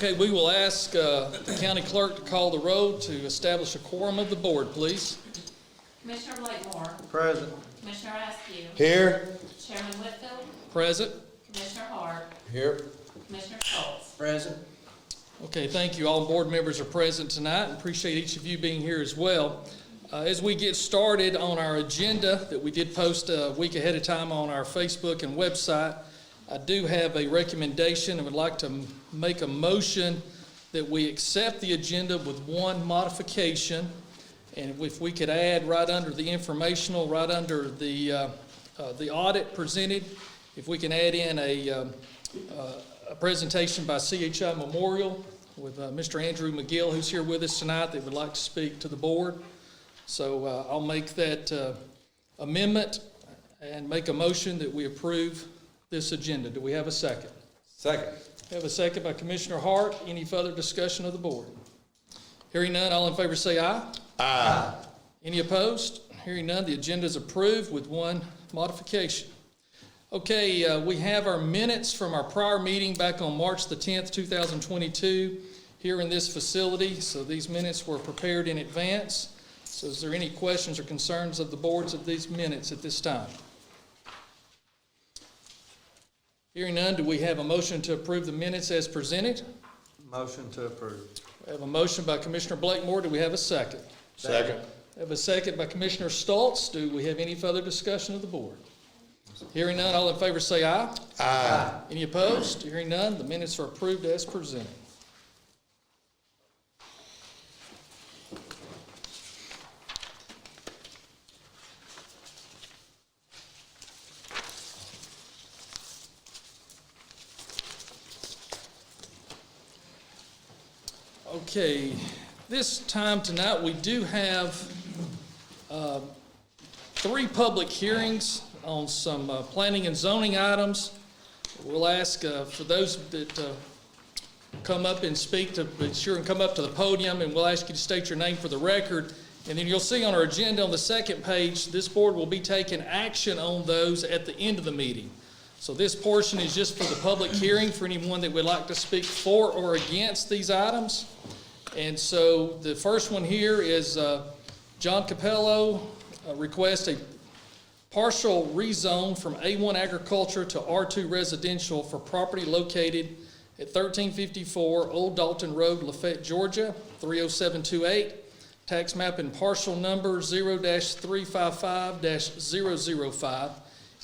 Okay, we will ask the county clerk to call the roll to establish a quorum of the board, please. Commissioner Blakemore. Present. Commissioner Askew. Here. Chairman Whitfield. Present. Commissioner Hart. Here. Commissioner Schultz. Present. Okay, thank you. All board members are present tonight, and appreciate each of you being here as well. As we get started on our agenda that we did post a week ahead of time on our Facebook and website, I do have a recommendation and would like to make a motion that we accept the agenda with one modification. And if we could add right under the informational, right under the audit presented, if we can add in a presentation by CHI Memorial with Mr. Andrew McGill, who's here with us tonight, that would like to speak to the board. So I'll make that amendment and make a motion that we approve this agenda. Do we have a second? Second. We have a second by Commissioner Hart. Any further discussion of the board? Hearing none, all in favor say aye. Aye. Any opposed? Hearing none, the agenda is approved with one modification. Okay, we have our minutes from our prior meeting back on March the 10th, 2022 here in this facility. So these minutes were prepared in advance. So is there any questions or concerns of the boards of these minutes at this time? Hearing none, do we have a motion to approve the minutes as presented? Motion to approve. We have a motion by Commissioner Blakemore. Do we have a second? Second. We have a second by Commissioner Stoltz. Do we have any further discussion of the board? Hearing none, all in favor say aye. Aye. Any opposed? Hearing none, the minutes are approved as presented. Okay, this time tonight we do have 3 public hearings on some planning and zoning items. We'll ask for those that come up and speak to be sure and come up to the podium, and we'll ask you to state your name for the record. And then you'll see on our agenda on the second page, this board will be taking action on those at the end of the meeting. So this portion is just for the public hearing for anyone that would like to speak for or against these items. And so the first one here is John Capello requests a partial rezone from A1 agriculture to R2 residential for property located at 1354 Old Dalton Road, Lafayette, Georgia, 30728. Tax map and parcel number 0-355-005.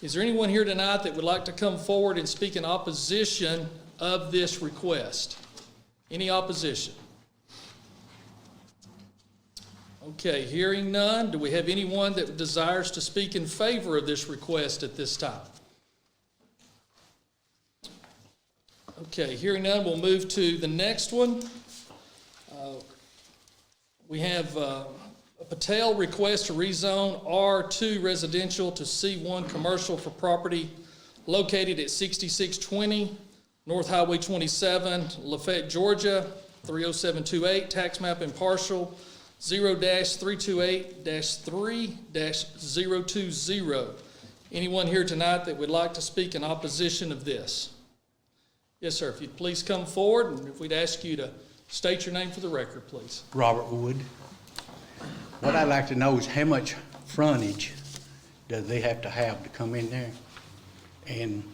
Is there anyone here tonight that would like to come forward and speak in opposition of this request? Any opposition? Okay, hearing none, do we have anyone that desires to speak in favor of this request at this time? Okay, hearing none, we'll move to the next one. We have a Patel request to rezone R2 residential to C1 commercial for property located at 6620 North Highway 27, Lafayette, Georgia, 30728, tax map and parcel 0-328-3-020. Anyone here tonight that would like to speak in opposition of this? Yes, sir. If you'd please come forward, and if we'd ask you to state your name for the record, please. Robert Wood. What I'd like to know is how much frontage do they have to come in there? And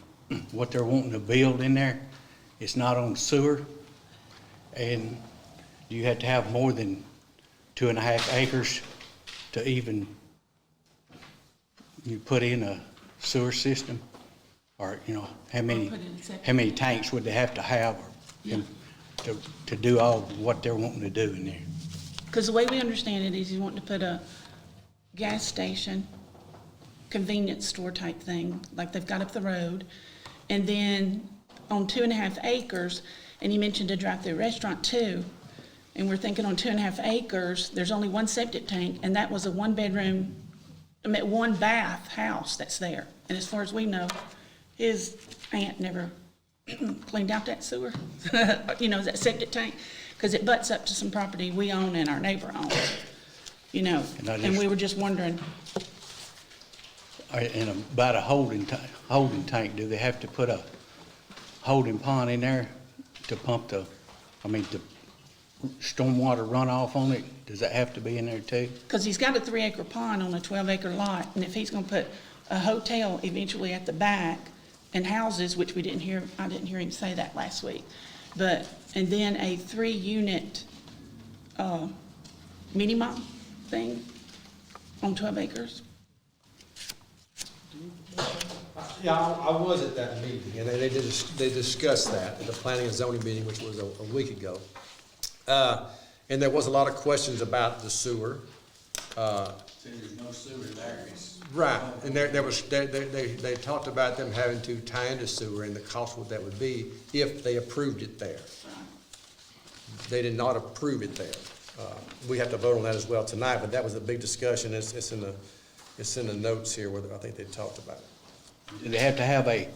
what they're wanting to build in there, it's not on sewer. And do you have to have more than 2.5 acres to even you put in a sewer system? Or, you know, how many tanks would they have to have to do all what they're wanting to do in there? Because the way we understand it is you want to put a gas station, convenience store type thing, like they've got up the road, and then on 2.5 acres, and you mentioned a drive-through restaurant too, and we're thinking on 2.5 acres, there's only one septic tank, and that was a 1-bedroom, one bath house that's there. And as far as we know, his aunt never cleaned out that sewer, you know, that septic tank, because it butts up to some property we own and our neighbor owns, you know. And we were just wondering. And about a holding tank, do they have to put a holding pond in there to pump the I mean, the stormwater runoff on it, does that have to be in there too? Because he's got a 3-acre pond on a 12-acre lot, and if he's gonna put a hotel eventually at the back and houses, which I didn't hear him say that last week, but, and then a 3-unit, mini-mop thing on 12 acres. Yeah, I was at that meeting, and they discussed that at the planning and zoning meeting, which was a week ago. And there was a lot of questions about the sewer. There's no sewer there. Right, and there was, they talked about them having to tie into sewer and the cost what that would be if they approved it there. They did not approve it there. We have to vote on that as well tonight, but that was a big discussion. It's in the notes here where I think they talked about it. Do they have to have a,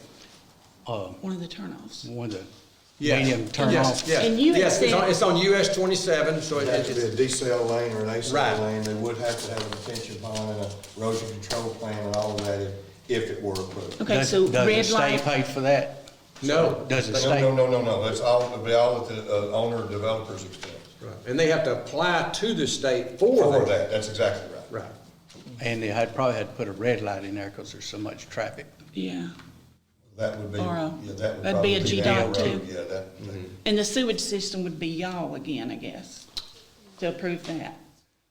One of the turnoffs. one of the Yes, medium turn yes, off? yes. And you had Yes, said- it's on US 27, so It has to be a it's, decel lane or an Right. acel lane, they would have to have a retention pond and a erosion control plan and all of that if it were approved. Okay, Does- so Does the red state light, pay for that? no. Does the No, state? no, that's all, it'll be all at the owner or developer's expense. Right. And they have to apply to the state for For that. that, that's exactly right. Right. And they probably had to put a red light in there because there's so much traffic. yeah. That would be, Or yeah, a- that would that'd be probably a be GDOT down the too. road. Yeah, that, And the sewage system would be y'all again, I guess, to approve that.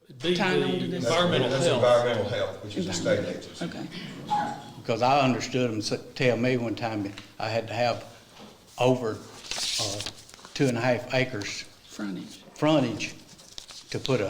It'd be Tying on to the this. environmental that's health. environmental health, which is a state agency. Okay, Because I understood them tell me one time that I had to have over 2.5 acres frontage. frontage to put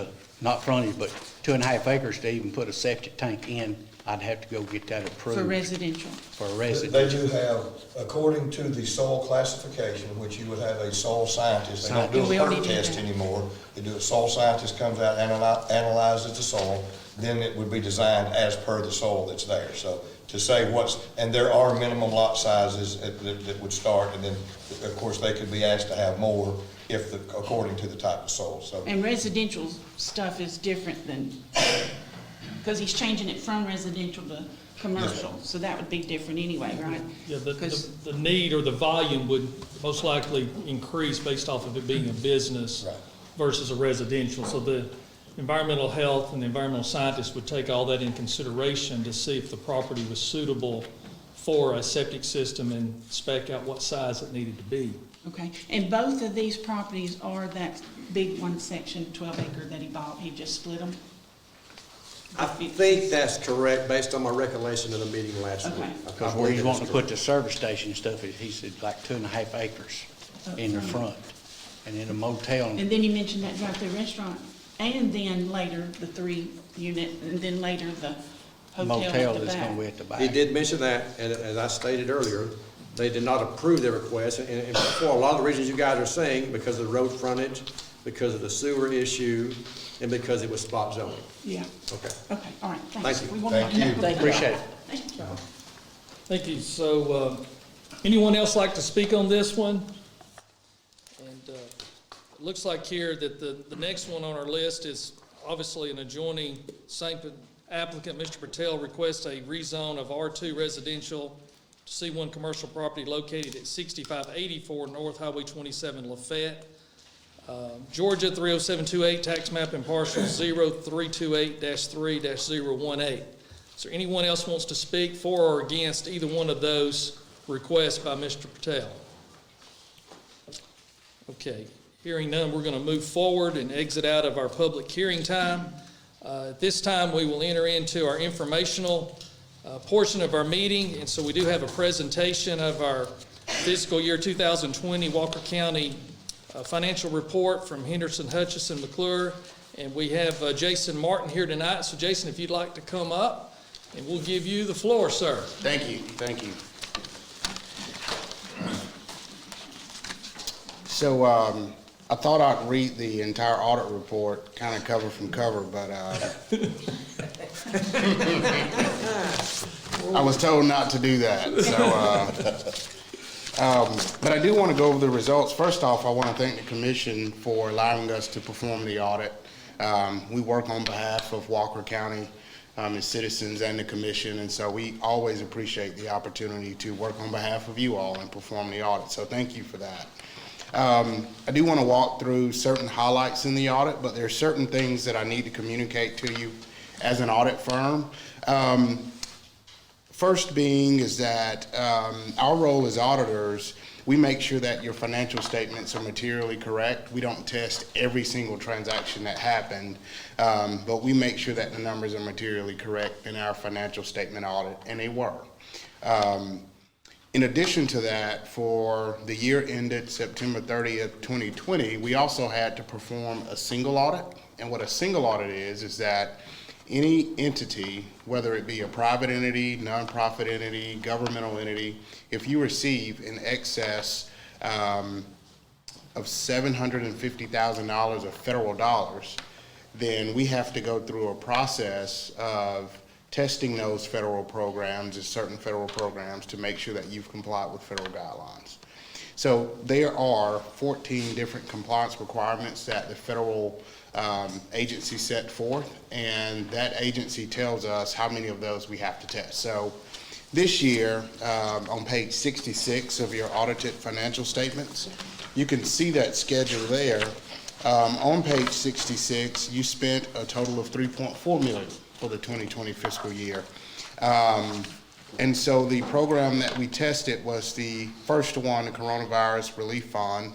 not frontage, but 2.5 acres to even put a septic tank in. I'd have to go get that approved. For residential. For a They residential. do have, according to the soil classification, which you would have a soil scientist, they don't do And we a already perk did test that. anymore. They do, a soil scientist comes out, analyzes the soil, then it would be designed as per the soil that's there. So to say and there are minimum lot sizes that would start, and then, of course, they could be asked to have more according to the type of soil, so. And residential stuff is different than, because he's changing it from residential to commercial, so that would be different anyway, right? Yeah, Because- the need or the volume would most likely increase based off of it being a business Right. versus a residential. So the environmental health and the environmental scientists would take all that in consideration to see if the property was suitable for a septic system and spec out what size it needed to be. Okay, and both of these properties are that big one section, 12 acre that he bought, he just split them? I think that's correct, based on my recollection of the meeting last week. Okay. Because where he's wanting to put the service station and stuff, he said like 2.5 acres in the front. And then a motel. And then you mentioned that drive-through restaurant, and then later the 3-unit, and then later the hotel Motel at the that's gonna back. be at the back. He did mention that, and as I stated earlier, they did not approve their request, and for a lot of the reasons you guys are saying, because of the road frontage, because of the sewer issue, and because it was spot zoning. Yeah, Okay. okay, all right, Thank thanks. you. We wanted to Thank know. you. Appreciate it. Thank you. Thank you. So, anyone else like to speak on this one? And it looks like here that the next one on our list is obviously an adjoining same applicant. Mr. Patel requests a rezone of R2 residential to C1 commercial property located at 6584 North Highway 27 Lafayette, Georgia 30728, tax map and parcel 0328-3-018. Is there anyone else wants to speak for or against either one of those requests by Mr. Patel? Okay, hearing none, we're going to move forward and exit out of our public hearing time. At this time, we will enter into our informational portion of our meeting, and so we do have a presentation of our fiscal year 2020 Walker County financial report from Henderson, Hutchison, McClure, and we have Jason Martin here tonight. So Jason, if you'd like to come up, and we'll give you the floor, sir. Thank you, thank you. So, I thought I'd read the entire audit report, kind of cover from cover, but, I was told not to do that, so, but I do want to go over the results. First off, I want to thank the commission for allowing us to perform the audit. We work on behalf of Walker County, its citizens and the commission, and so we always appreciate the opportunity to work on behalf of you all and perform the audit, so thank you for that. I do want to walk through certain highlights in the audit, but there are certain things that I need to communicate to you as an audit firm. First being is that our role as auditors, we make sure that your financial statements are materially correct. We don't test every single transaction that happened, but we make sure that the numbers are materially correct in our financial statement audit, and they were. In addition to that, for the year ended September 30th, 2020, we also had to perform a single audit. And what a single audit is that any entity, whether it be a private entity, nonprofit entity, governmental entity, if you receive in excess of $750,000 of federal dollars, then we have to go through a process of testing those federal programs, certain federal programs, to make sure that you've complied with federal guidelines. So there are 14 different compliance requirements that the federal agency set forth, and that agency tells us how many of those we have to test. So this year, on page 66 of your audited financial statements, you can see that schedule there. On page 66, you spent a total of $3.4 million for the 2020 fiscal year. And so the program that we tested was the first one, the Coronavirus Relief Fund,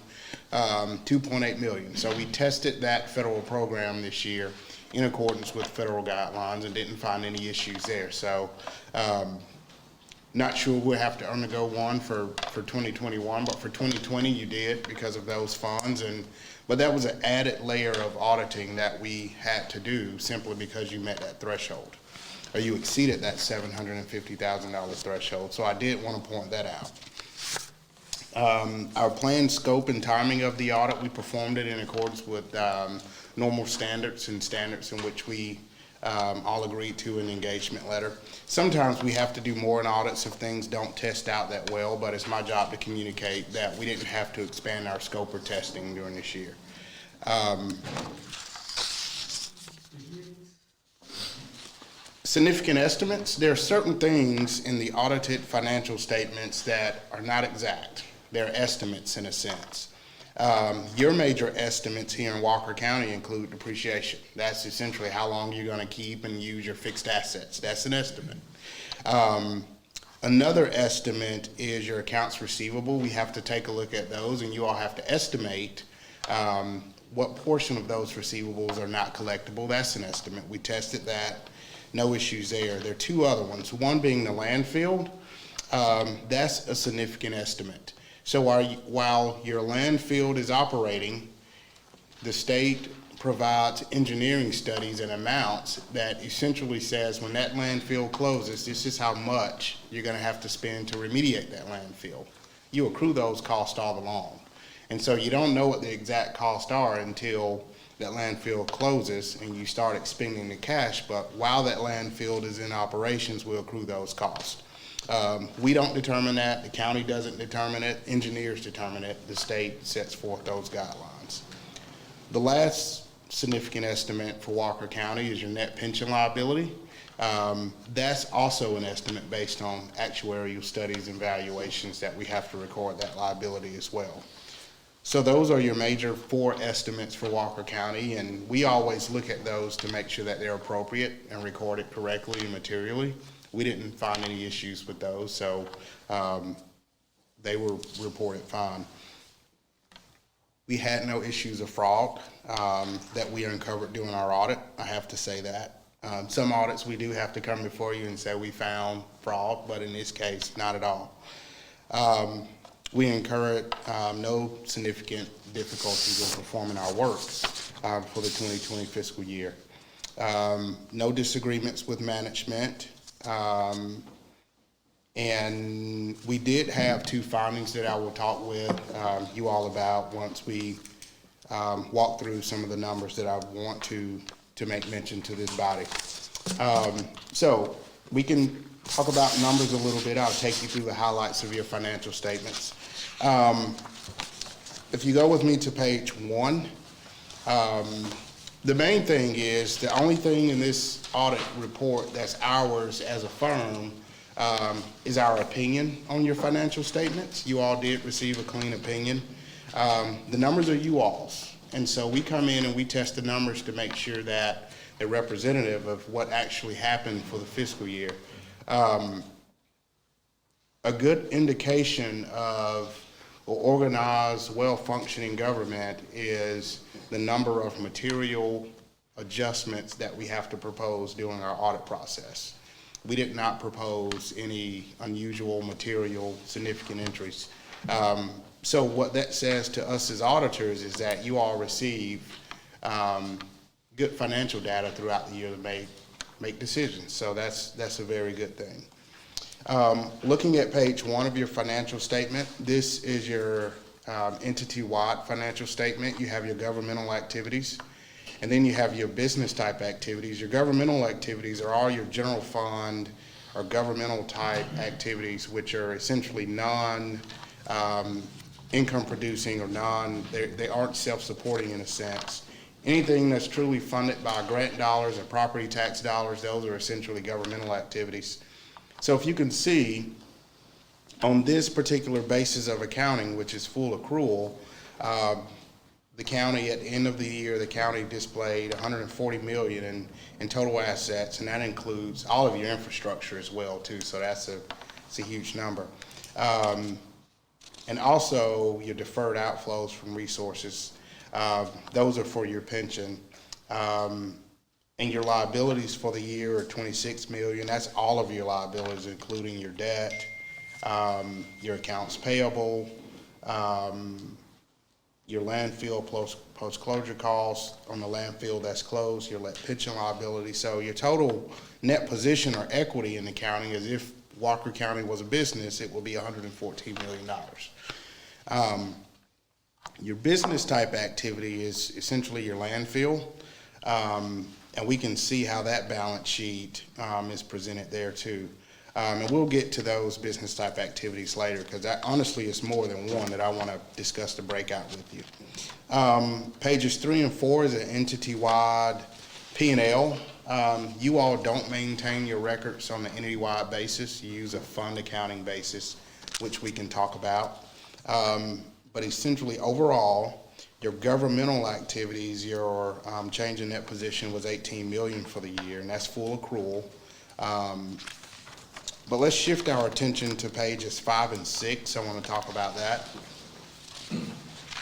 $2.8 million. So we tested that federal program this year in accordance with federal guidelines and didn't find any issues there. So not sure we'll have to undergo one for 2021, but for 2020 you did because of those funds. But that was an added layer of auditing that we had to do simply because you met that threshold, or you exceeded that $750,000 threshold. So I did want to point that out. Our planned scope and timing of the audit, we performed it in accordance with normal standards and standards in which we all agreed to in the engagement letter. Sometimes we have to do more in audits if things don't test out that well, but it's my job to communicate that we didn't have to expand our scope or testing during this year. Significant estimates, there are certain things in the audited financial statements that are not exact. They're estimates in a sense. Your major estimates here in Walker County include depreciation. That's essentially how long you're going to keep and use your fixed assets. That's an estimate. Another estimate is your accounts receivable. We have to take a look at those, and you all have to estimate what portion of those receivables are not collectible. That's an estimate. We tested that. No issues there. There are two other ones. One being the landfill. That's a significant estimate. So while your landfill is operating, the state provides engineering studies and amounts that essentially says when that landfill closes, this is how much you're going to have to spend to remediate that landfill. You accrue those costs all along. And so you don't know what the exact costs are until that landfill closes and you start expending the cash, but while that landfill is in operations, we'll accrue those costs. We don't determine that, the county doesn't determine it, engineers determine it, the state sets forth those guidelines. The last significant estimate for Walker County is your net pension liability. That's also an estimate based on actuarial studies and valuations that we have to record that liability as well. So those are your major 4 estimates for Walker County, and we always look at those to make sure that they're appropriate and recorded correctly and materially. We didn't find any issues with those, so they were reported fine. We had no issues of fraud that we uncovered during our audit, I have to say that. Some audits we do have to come before you and say we found fraud, but in this case, not at all. We incurred no significant difficulties in performing our work for the 2020 fiscal year. No disagreements with management. And we did have 2 findings that I will talk with you all about once we walk through some of the numbers that I want to make mention to this body. So we can talk about numbers a little bit. I'll take you through the highlights of your financial statements. If you go with me to page 1, the main thing is, the only thing in this audit report that's ours as a firm is our opinion on your financial statements. You all did receive a clean opinion. The numbers are you all's. And so we come in and we test the numbers to make sure that they're representative of what actually happened for the fiscal year. A good indication of an organized, well-functioning government is the number of material adjustments that we have to propose during our audit process. We did not propose any unusual material significant entries. So what that says to us as auditors is that you all receive good financial data throughout the year to make decisions. So that's a very good thing. Looking at page 1 of your financial statement, this is your entity-wide financial statement. You have your governmental activities, and then you have your business type activities. Your governmental activities are all your general fund or governmental type activities, which are essentially income producing or they aren't self-supporting in a sense. Anything that's truly funded by grant dollars or property tax dollars, those are essentially governmental activities. So if you can see, on this particular basis of accounting, which is full accrual, the county, at the end of the year, the county displayed $140 million in total assets, and that includes all of your infrastructure as well, too, so it's a huge number. And also your deferred outflows from resources, those are for your pension. And your liabilities for the year are $26 million. That's all of your liabilities, including your debt, your accounts payable, your landfill post-closure costs on the landfill that's closed, your pension liability. So your total net position or equity in the county, as if Walker County was a business, it will be $114 million. Your business type activity is essentially your landfill. And we can see how that balance sheet is presented there too. And we'll get to those business type activities later, because honestly it's more than one that I want to discuss the breakout with you. Pages 3 and 4 is an entity-wide P&L. You all don't maintain your records on the entity-wide basis. You use a fund accounting basis, which we can talk about. But essentially overall, your governmental activities, your change in net position was $18 million for the year, and that's full accrual. But let's shift our attention to pages 5 and 6. I want to talk about that.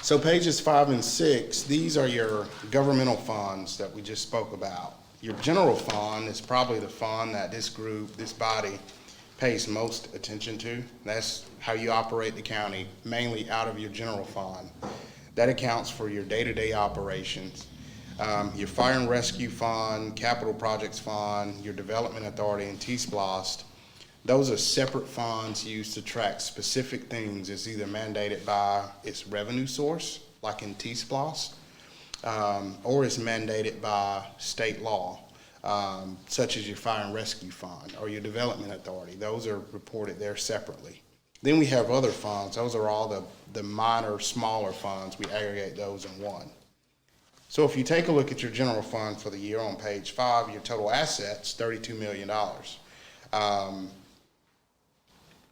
So pages 5 and 6, these are your governmental funds that we just spoke about. Your general fund is probably the fund that this group, this body, pays most attention to. That's how you operate the county, mainly out of your general fund. That accounts for your day-to-day operations. Your fire and rescue fund, capital projects fund, your development authority, and T-SPLOST. Those are separate funds used to track specific things. It's either mandated by its revenue source, like in T-SPLOST, or it's mandated by state law, such as your fire and rescue fund or your development authority. Those are reported there separately. Then we have other funds. Those are all the minor, smaller funds. We aggregate those in one. So if you take a look at your general fund for the year on page 5, your total assets, $32 million,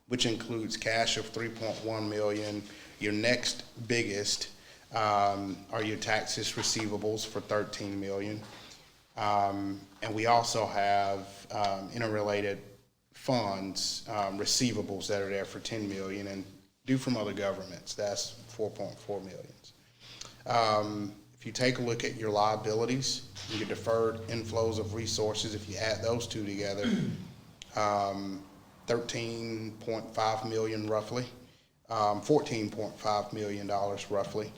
which includes cash of $3.1 million. Your next biggest are your taxes receivables for $13 million. And we also have interrelated funds, receivables that are there for $10 million, and due from other governments, that's $4.4 million. If you take a look at your liabilities, your deferred inflows of resources, if you add those two together, $13.5 million roughly, $14.5 million roughly.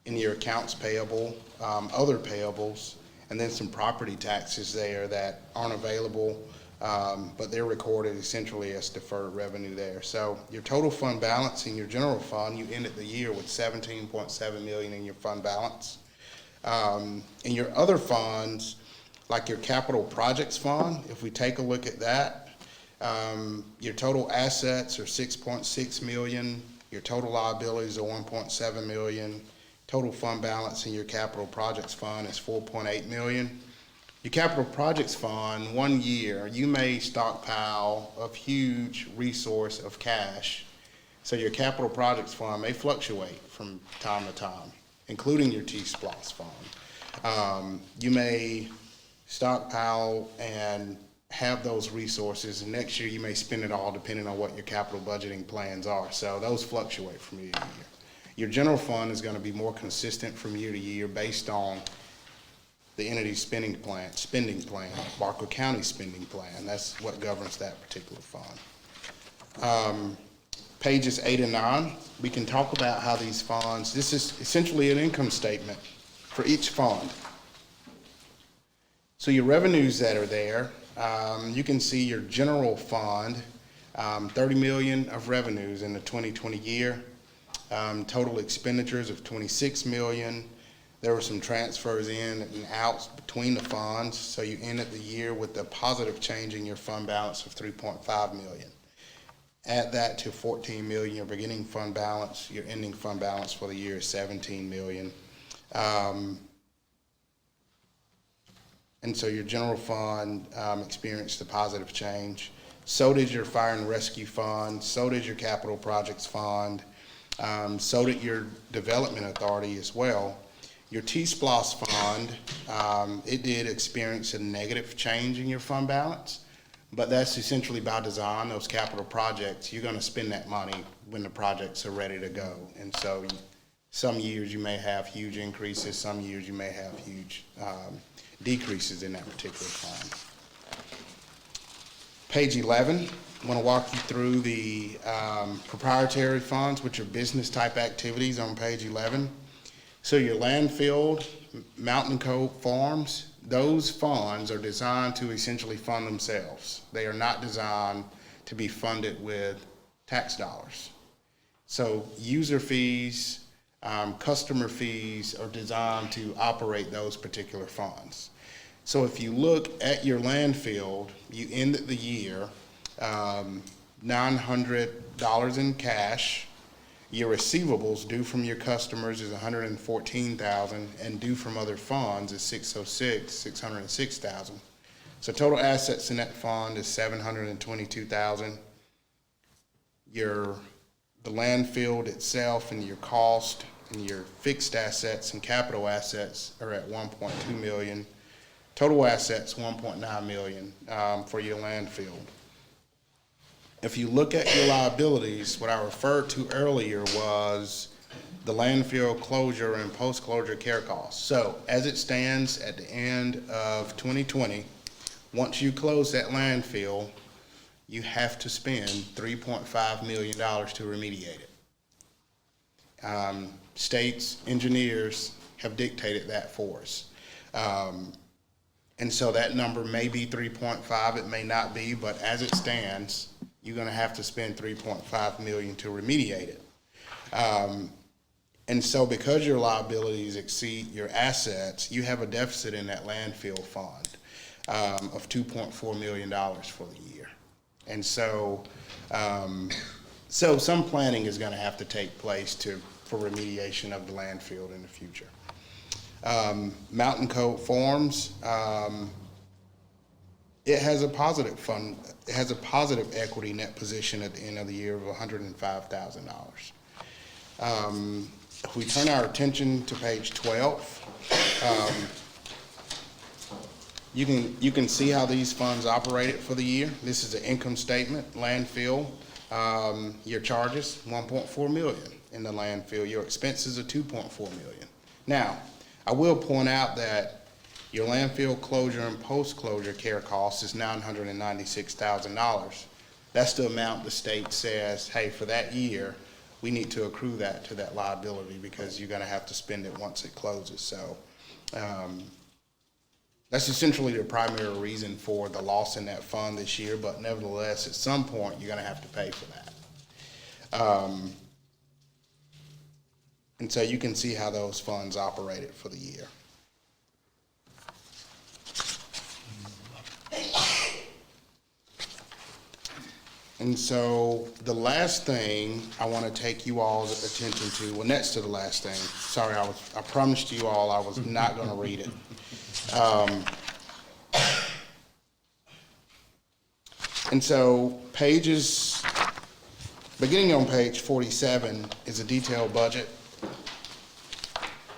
In your accounts payable, other payables, and then some property taxes there that aren't available, but they're recorded essentially as deferred revenue there. So your total fund balance in your general fund, you ended the year with $17.7 million in your fund balance. In your other funds, like your capital projects fund, if we take a look at that, your total assets are $6.6 million, your total liabilities are $1.7 million, total fund balance in your capital projects fund is $4.8 million. Your capital projects fund, 1 year, you may stockpile a huge resource of cash So your capital projects fund may fluctuate from time to time, including your T-Splosh fund. You may stockpile and have those resources, and next year you may spend it all depending on what your capital budgeting plans are. So those fluctuate from year to year. Your general fund is gonna be more consistent from year to year based on the entity's spending plan, Barker County spending plan. That's what governs that particular fund. Pages 8 and 9, we can talk about how these funds, this is essentially an income statement for each fund. So your revenues that are there, you can see your general fund, 30 million of revenues in the 2020 year, total expenditures of 26 million. There were some transfers in and outs between the funds, so you ended the year with a positive change in your fund balance of 3.5 million. Add that to 14 million, your beginning fund balance, your ending fund balance for the year is 17 million. And so your general fund experienced a positive change. So did your fire and rescue fund, so did your capital projects fund, so did your development authority as well. Your T-Splosh fund, it did experience a negative change in your fund balance, but that's essentially by design. Those capital projects, you're gonna spend that money when the projects are ready to go. And so some years you may have huge increases, some years you may have huge decreases in that particular fund. Page 11, I want to walk you through the proprietary funds, which are business type activities on page 11. So your landfill, Mountain Cove Farms, those funds are designed to essentially fund themselves. They are not designed to be funded with tax dollars. So user fees, customer fees are designed to operate those particular funds. So if you look at your landfill, you ended the year $900 in cash. Your receivables due from your customers is $114,000, and due from other funds is $606,000. So total assets in that fund is $722,000. The landfill itself and your cost and your fixed assets and capital assets are at $1.2 million. Total assets, $1.9 million for your landfill. If you look at your liabilities, what I referred to earlier was the landfill closure and post-closure care costs. So as it stands at the end of 2020, once you close that landfill, you have to spend $3.5 million to remediate it. States, engineers have dictated that for us. And so that number may be 3.5, it may not be, but as it stands, you're gonna have to spend 3.5 million to remediate it. And so because your liabilities exceed your assets, you have a deficit in that landfill fund of $2.4 million for the year. And so, so some planning is gonna have to take place for remediation of the landfill in the future. Mountain Cove Farms, it has a positive fund, it has a positive equity net position at the end of the year of $105,000. If we turn our attention to page 12, you can see how these funds operated for the year. This is an income statement, landfill, your charges, 1.4 million in the landfill, your expenses are 2.4 million. Now, I will point out that your landfill closure and post-closure care cost is $996,000. That's the amount the state says, hey, for that year, we need to accrue that to that liability because you're gonna have to spend it once it closes. So that's essentially the primary reason for the loss in that fund this year, but nevertheless, at some point, you're gonna have to pay for that. And so you can see how those funds operated for the year. And so the last thing I want to take you all's attention to, well, next to the last thing, sorry, I promised you all I was not going to read it. And so pages Beginning on page 47 is a detailed budget.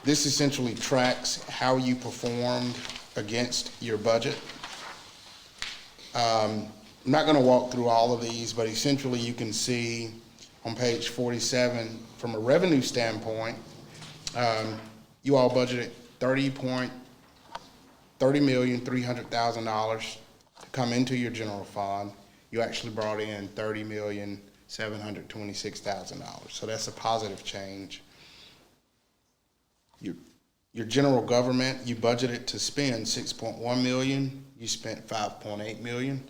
This essentially tracks how you performed against your budget. I'm not going to walk through all of these, but essentially you can see on page 47, from a revenue standpoint, you all budgeted $30,300,000 to come into your general fund. You actually brought in $30,726,000. So that's a positive change. Your general government, you budgeted to spend $6.1 million. You spent $5.8 million.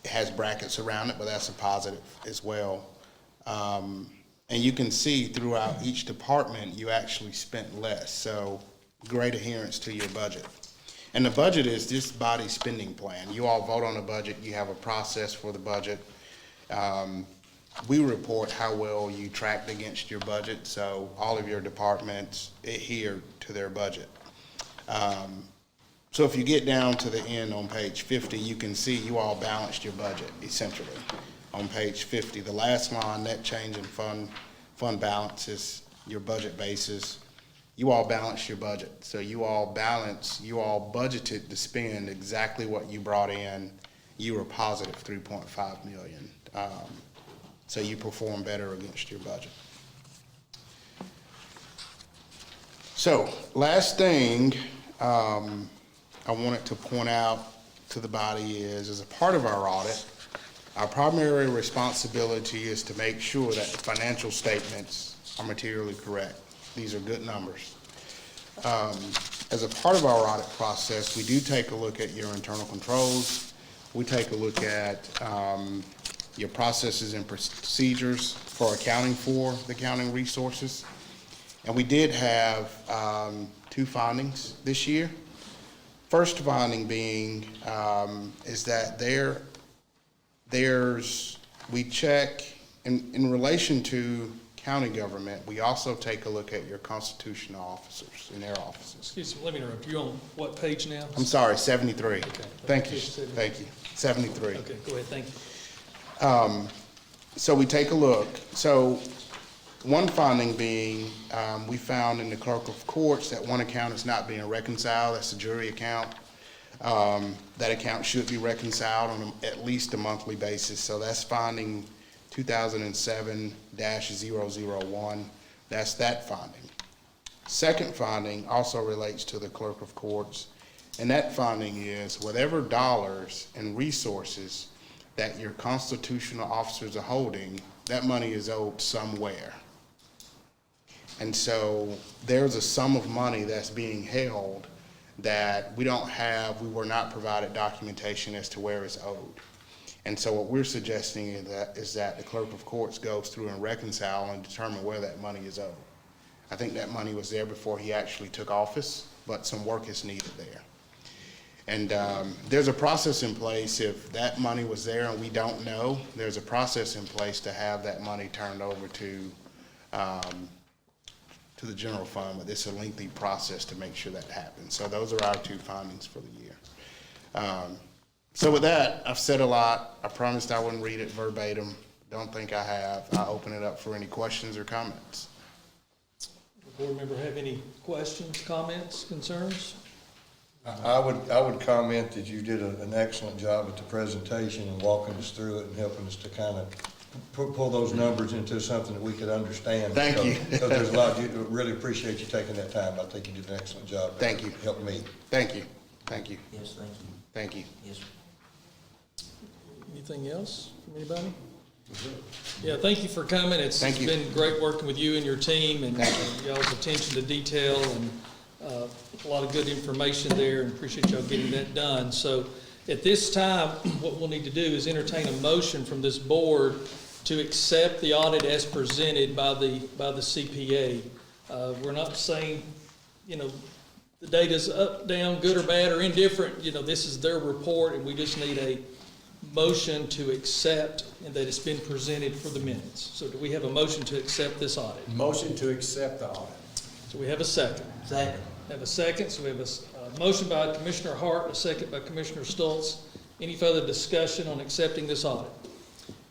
It has brackets around it, but that's a positive as well. And you can see throughout each department, you actually spent less. So great adherence to your budget. And the budget is this body's spending plan. You all vote on a budget. You have a process for the budget. We report how well you tracked against your budget, so all of your departments adhere to their budget. So if you get down to the end on page 50, you can see you all balanced your budget, essentially. On page 50, the last line, net change in fund balance is your budget basis. You all balanced your budget. So you all budgeted to spend exactly what you brought in. You were positive $3.5 million. So you perform better against your budget. So last thing I wanted to point out to the body is, as a part of our audit, our primary responsibility is to make sure that the financial statements are materially correct. These are good numbers. As a part of our audit process, we do take a look at your internal controls. We take a look at your processes and procedures for accounting for the accounting resources. And we did have 2 findings this year. First finding being is that we check in relation to county government, we also take a look at your constitutional officers in their offices. Excuse me, let me interrupt. You on what page now? I'm sorry, 73. Okay. Thank you, 73. Okay, go ahead, thank you. So we take a look. So one finding being, we found in the clerk of courts that one account is not being reconciled. That's a jury account. That account should be reconciled on at least a monthly basis. So that's finding 2007-001. That's that finding. Second finding also relates to the clerk of courts, and that finding is whatever dollars and resources that your constitutional officers are holding, that money is owed somewhere. And so there's a sum of money that's being held that we were not provided documentation as to where it's owed. And so what we're suggesting is that the clerk of courts goes through and reconcile and determine where that money is owed. I think that money was there before he actually took office, but some work is needed there. And there's a process in place. If that money was there and we don't know, there's a process in place to have that money turned over to the general fund, but it's a lengthy process to make sure that happens. So those are our 2 findings for the year. So with that, I've said a lot. I promised I wouldn't read it verbatim. Don't think I have. I'll open it up for any questions or comments. Board member have any questions, comments, concerns? I would comment that you did an excellent job at the presentation and walking us through it and helping us to kind of pull those numbers into something that we could understand. Thank you. Because there's a lot, really appreciate you taking that time. I think you did an excellent job. Thank you. Helped me. Thank you. Thank you. Yes, thank you. Thank you. Yes, sir. Anything else from anybody? Yeah, thank you for coming. It's Thank you. been great working with you and your team and y'all's attention to detail and a lot of good information there, and appreciate y'all getting that done. So at this time, what we'll need to do is entertain a motion from this board to accept the audit as presented by the CPA. We're not saying, the data's up, down, good or bad or indifferent. This is their report, and we just need a motion to accept and that it's been presented for the minutes. So do we have a motion to accept this audit? Motion to accept the audit. So we have a second. Second. Have a second. So we have a motion by Commissioner Hart, a second by Commissioner Stoltz. Any further discussion on accepting this audit?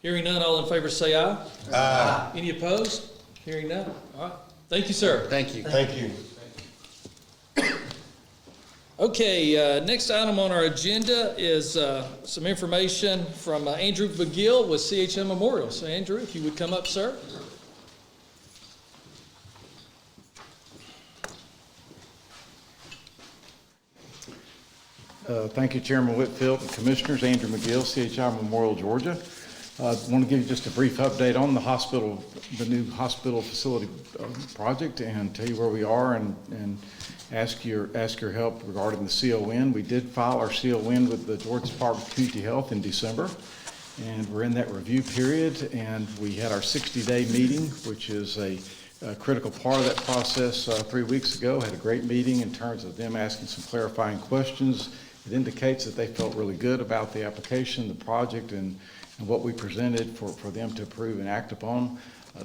Hearing none, all in favor say aye. Aye. Any opposed? Hearing none. All right. Thank you, sir. Thank you. Thank you. Okay, next item on our agenda is some information from Andrew McGill with CHM Memorial. So Andrew, if you would come up, sir. Thank you, Chairman Whitfield and Commissioners. Andrew McGill, CHI Memorial, Georgia. I want to give you just a brief update on the hospital, the new hospital facility project, and tell you where we are and ask your help regarding the CON. We did file our CON with the Georgia Department of Community Health in December, and we're in that review period, and we had our 60-day meeting, which is a critical part of that process 3 weeks ago. Had a great meeting in terms of them asking some clarifying questions. It indicates that they felt really good about the application, the project, and what we presented for them to approve and act upon.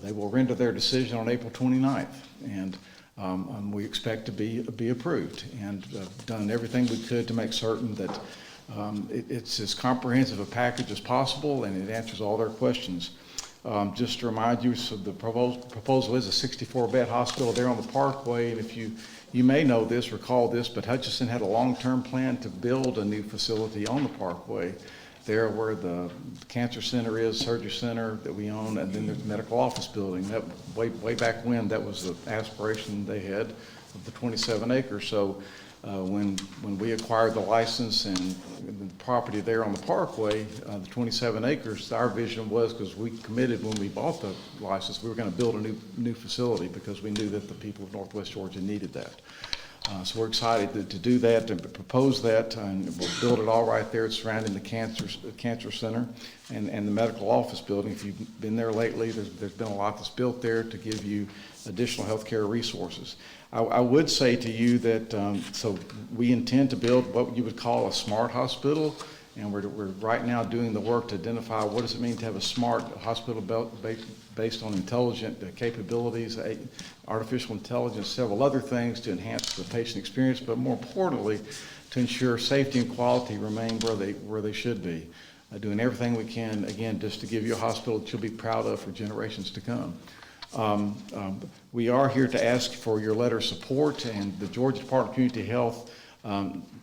They will render their decision on April 29th, and we expect to be approved, and done everything we could to make certain that it's as comprehensive a package as possible and it answers all their questions. Just to remind you, so the proposal is a 64-bed hospital there on the Parkway, and if you may know this, recall this, but Hutchinson had a long-term plan to build a new facility on the Parkway, there where the cancer center is, surgery center that we own, and then there's the medical office building. That way back when, that was the aspiration they had of the 27 acres. So when we acquired the license and the property there on the Parkway, the 27 acres, our vision was, because we committed when we bought the license, we were going to build a new facility because we knew that the people of Northwest Georgia needed that. So we're excited to do that, to propose that, and we'll build it all right there surrounding the cancer center and the medical office building. If you've been there lately, there's been a lot that's built there to give you additional healthcare resources. I would say to you that so we intend to build what you would call a smart hospital, and we're right now doing the work to identify what does it mean to have a smart hospital based on intelligent capabilities, artificial intelligence, several other things to enhance the patient experience, but more importantly, to ensure safety and quality remain where they should be. Doing everything we can, again, just to give you a hospital that you'll be proud of for generations to come. We are here to ask for your letter of support, and the Georgia Department of Community Health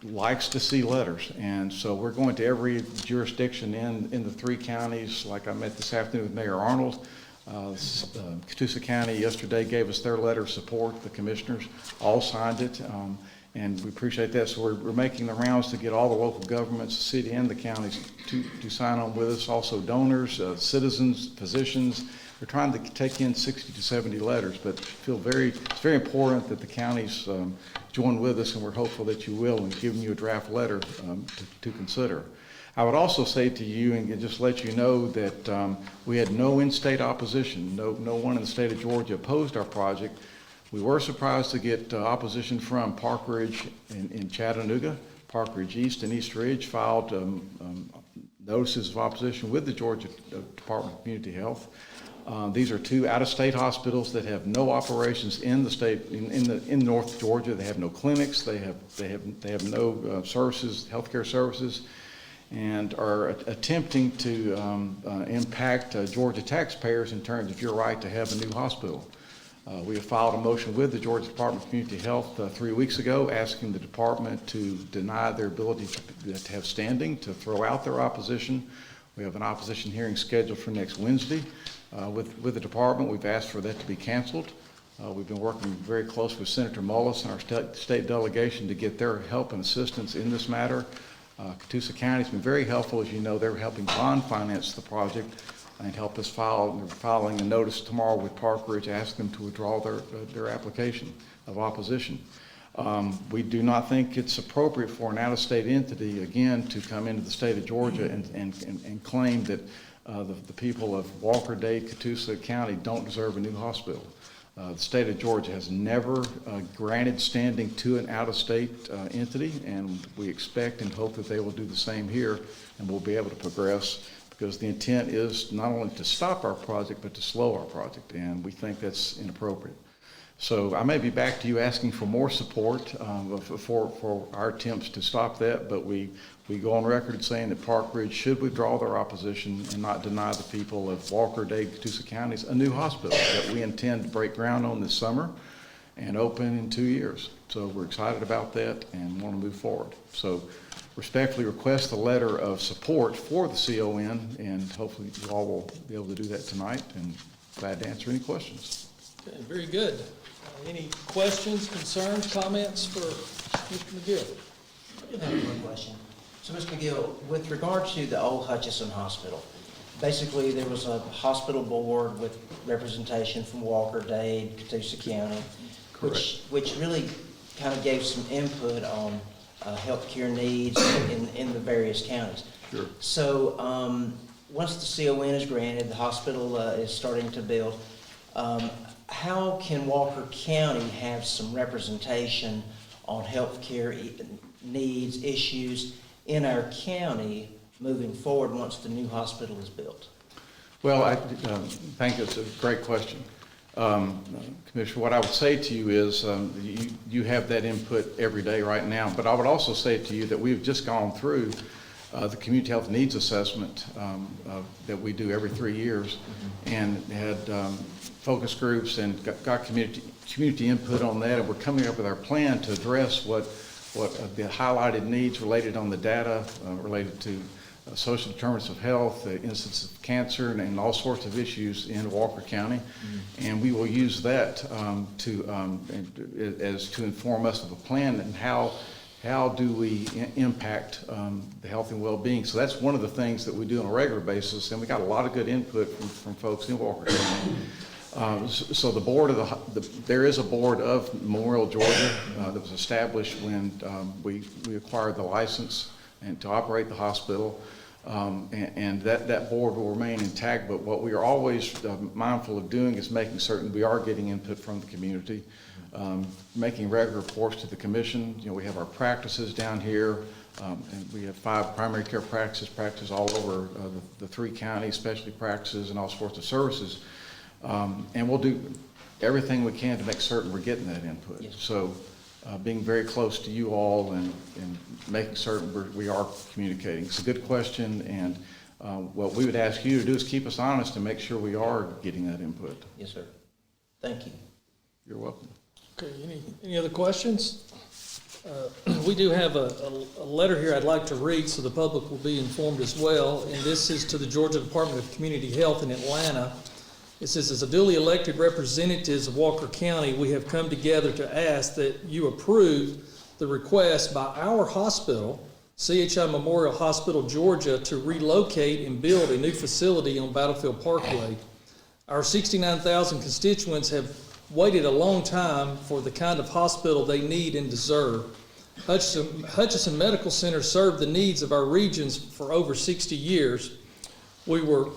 likes to see letters, and so we're going to every jurisdiction in the 3 counties. Like I met this afternoon with Mayor Arnold. Catoosa County yesterday gave us their letter of support. The commissioners all signed it, and we appreciate that. So we're making the rounds to get all the local governments, the city and the counties, to sign on with us. Also donors, citizens, physicians. We're trying to take in 60 to 70 letters, but it's very important that the counties join with us, and we're hopeful that you will, and giving you a draft letter to consider. I would also say to you, and just let you know, that we had no in-state opposition. No one in the state of Georgia opposed our project. We were surprised to get opposition from Park Ridge in Chattanooga. Park Ridge East and East Ridge filed notices of opposition with the Georgia Department of Community Health. These are 2 out-of-state hospitals that have no operations in the state, in North Georgia. They have no clinics. They have no services, healthcare services, and are attempting to impact Georgia taxpayers in terms of your right to have a new hospital. We have filed a motion with the Georgia Department of Community Health 3 weeks ago, asking the department to deny their ability to have standing, to throw out their opposition. We have an opposition hearing scheduled for next Wednesday. With the department, we've asked for that to be canceled. We've been working very close with Senator Mullis and our state delegation to get their help and assistance in this matter. Catoosa County has been very helpful. As you know, they're helping bond finance the project and help us filing a notice tomorrow with Park Ridge, asking them to withdraw their application of opposition. We do not think it's appropriate for an out-of-state entity, again, to come into the state of Georgia and claim that the people of Walker, Dade, Catoosa County don't deserve a new hospital. The state of Georgia has never granted standing to an out-of-state entity, and we expect and hope that they will do the same here, and we'll be able to progress, because the intent is not only to stop our project, but to slow our project, and we think that's inappropriate. So I may be back to you asking for more support for our attempts to stop that, but we go on record saying that Park Ridge should withdraw their opposition and not deny the people of Walker, Dade, Catoosa counties a new hospital that we intend to break ground on this summer and open in 2 years. So we're excited about that and want to move forward. So respectfully request a letter of support for the CON, and hopefully you all will be able to do that tonight, and glad to answer any questions. Okay, very good. Any questions, concerns, comments for Mr. McGill? I have one question. So, Mr. McGill, with regard to the old Hutchinson Hospital, basically there was a hospital board with representation from Walker, Dade, Catoosa County, which really kind of gave some input on healthcare needs in the various counties. Sure. So, once the CON is granted, the hospital is starting to build. How can Walker County have some representation on healthcare needs, issues in our county moving forward once the new hospital is built? Well, I think it's a great question. Commissioner, what I would say to you is you have that input every day right now, but I would also say to you that we've just gone through the community health needs assessment that we do every 3 years, and had focus groups and got community input on that, and we're coming up with our plan to address what the highlighted needs related on the data related to social determinants of health, the incidence of cancer, and all sorts of issues in Walker County. And we will use that to inform us of a plan and how do we impact the health and well-being. So that's one of the things that we do on a regular basis, and we got a lot of good input from folks in Walker County. So the board there is a board of Memorial, Georgia that was established when we acquired the license and to operate the hospital. And that board will remain intact, but what we are always mindful of doing is making certain we are getting input from the community, making regular reports to the commission. You know, we have our practices down here, and we have 5 primary care practices all over the 3 counties, specialty practices, and all sorts of services. And we'll do everything we can to make certain we're getting that input. Yes. So being very close to you all and making certain we are communicating. It's a good question, and what we would ask you to do is keep us honest and make sure we are getting that input. Yes, sir. Thank you. You're welcome. Okay, any other questions? We do have a letter here I'd like to read so the public will be informed as well, and this is to the Georgia Department of Community Health in Atlanta. It says, as a duly elected representatives of Walker County, we have come together to ask that you approve the request by our hospital, CHI Memorial Hospital, Georgia, to relocate and build a new facility on Battlefield Parkway. Our 69,000 constituents have waited a long time for the kind of hospital they need and deserve. Hutchinson Medical Center served the needs of our regions for over 60 years. We were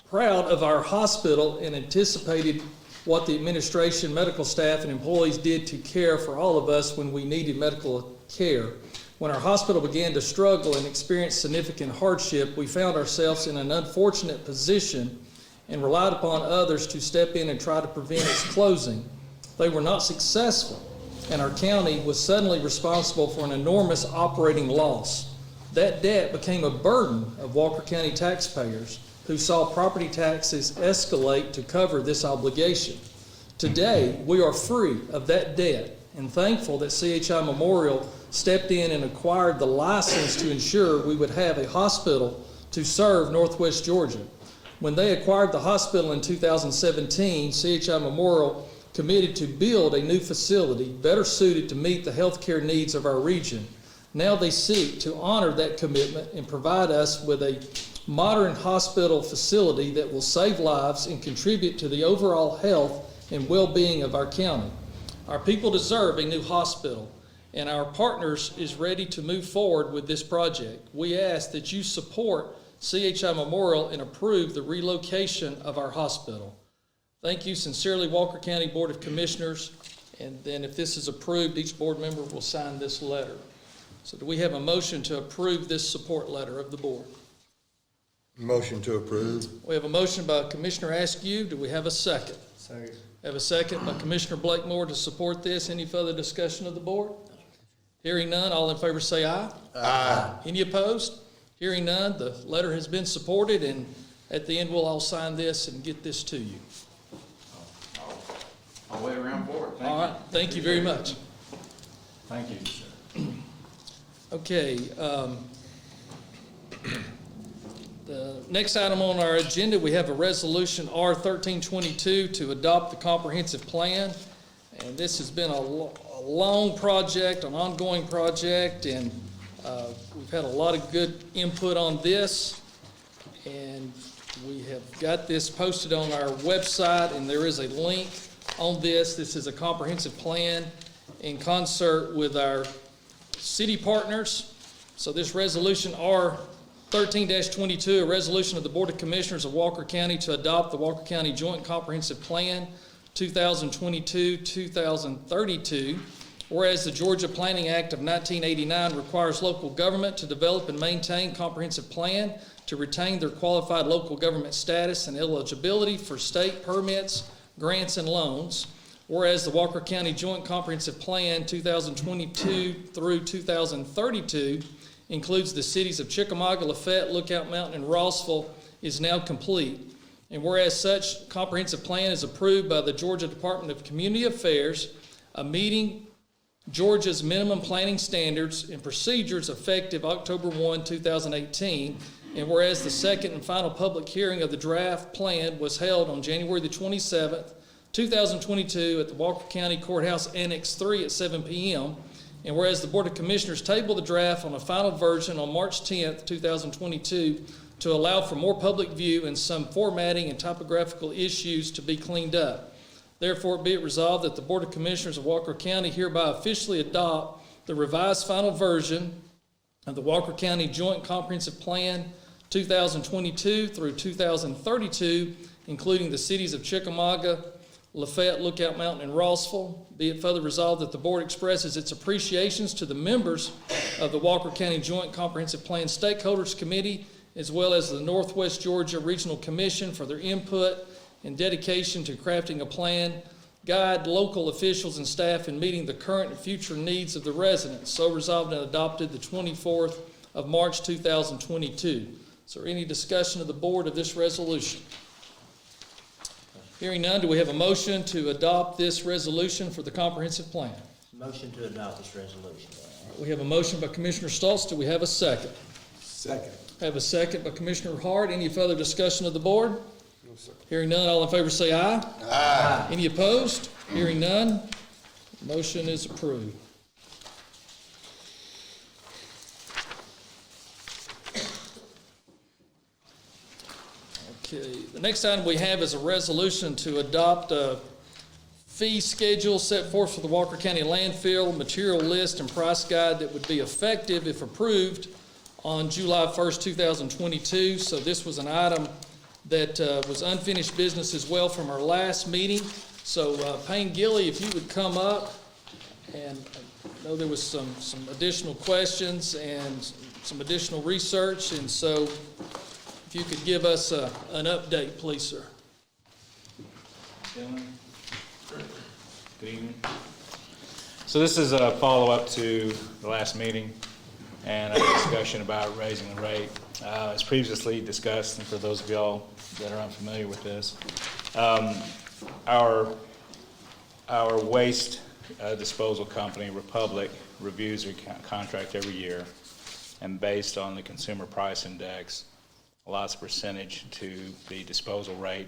proud of our hospital and anticipated what the administration, medical staff, and employees did to care for all of us when we needed medical care. When our hospital began to struggle and experience significant hardship, we found ourselves in an unfortunate position and relied upon others to step in and try to prevent its closing. They were not successful, and our county was suddenly responsible for an enormous operating loss. That debt became a burden of Walker County taxpayers, who saw property taxes escalate to cover this obligation. Today, we are free of that debt and thankful that CHI Memorial stepped in and acquired the license to ensure we would have a hospital to serve Northwest Georgia. When they acquired the hospital in 2017, CHI Memorial committed to build a new facility better suited to meet the healthcare needs of our region. Now they seek to honor that commitment and provide us with a modern hospital facility that will save lives and contribute to the overall health and well-being of our county. Our people deserve a new hospital, and our partners is ready to move forward with this project. We ask that you support CHI Memorial and approve the relocation of our hospital. Thank you sincerely, Walker County Board of Commissioners. And then if this is approved, each board member will sign this letter. So do we have a motion to approve this support letter of the board? Motion to approve. We have a motion by Commissioner Askew. Do we have a second? Second. Have a second by Commissioner Blakemore to support this. Any further discussion of the board? Hearing none, all in favor say aye. Aye. Any opposed? Hearing none, the letter has been supported, and at the end, we'll all sign this and get this to you. I'll wait around for it. All right, thank you very much. Thank you. Okay, the next item on our agenda, we have a resolution R 1322 to adopt the comprehensive plan. And this has been a long project, an ongoing project, and we've had a lot of good input on this. And we have got this posted on our website, and there is a link on this. This is a comprehensive plan in concert with our city partners. So this resolution R 13-22, a resolution of the Board of Commissioners of Walker County to adopt the Walker County Joint Comprehensive Plan 2022-2032. Whereas the Georgia Planning Act of 1989 requires local government to develop and maintain comprehensive plan to retain their qualified local government status and eligibility for state permits, grants, and loans. Whereas the Walker County Joint Comprehensive Plan 2022 through 2032 includes the cities of Chickamauga, Lafayette, Lookout Mountain, and Rossville, is now complete. And whereas such comprehensive plan is approved by the Georgia Department of Community Affairs, meeting Georgia's minimum planning standards and procedures effective October 1, 2018, and whereas the second and final public hearing of the draft plan was held on January the 27th, 2022 at the Walker County Courthouse Annex II at 7 p.m., and whereas the Board of Commissioners tabled the draft on a final version on March 10th, 2022 to allow for more public view and some formatting and typographical issues to be cleaned up. Therefore, be it resolved that the Board of Commissioners of Walker County hereby officially adopt the revised final version of the Walker County Joint Comprehensive Plan 2022 through 2032, including the cities of Chickamauga, Lafayette, Lookout Mountain, and Rossville. Be it further resolved that the board expresses its appreciations to the members of the Walker County Joint Comprehensive Plan Stakeholders Committee, as well as the Northwest Georgia Regional Commission for their input and dedication to crafting a plan, guide local officials and staff in meeting the current and future needs of the residents. So resolved and adopted the 24th of March 2022. Is there any discussion of the board of this resolution? Hearing none, do we have a motion to adopt this resolution for the comprehensive plan? Motion to adopt this resolution. We have a motion by Commissioner Stoltz. Do we have a second? Second. Have a second by Commissioner Hart. Any further discussion of the board? No, sir. Hearing none, all in favor say aye. Aye. Any opposed? Hearing none, motion is approved. Okay, the next item we have is a resolution to adopt a fee schedule set forth for the Walker County landfill, material list, and price guide that would be effective, if approved, on July 1st, 2022. So this was an item that was unfinished business as well from our last meeting. So Payne Gilly, if you would come up, and I know there was some additional questions and some additional research, and so if you could give us an update, please, sir. Good evening. So this is a follow-up to the last meeting and a discussion about raising the rate. As previously discussed, and for those of y'all that are unfamiliar with this, our waste disposal company, Republic, reviews their contract every year, and based on the consumer price index, allows a percentage to the disposal rate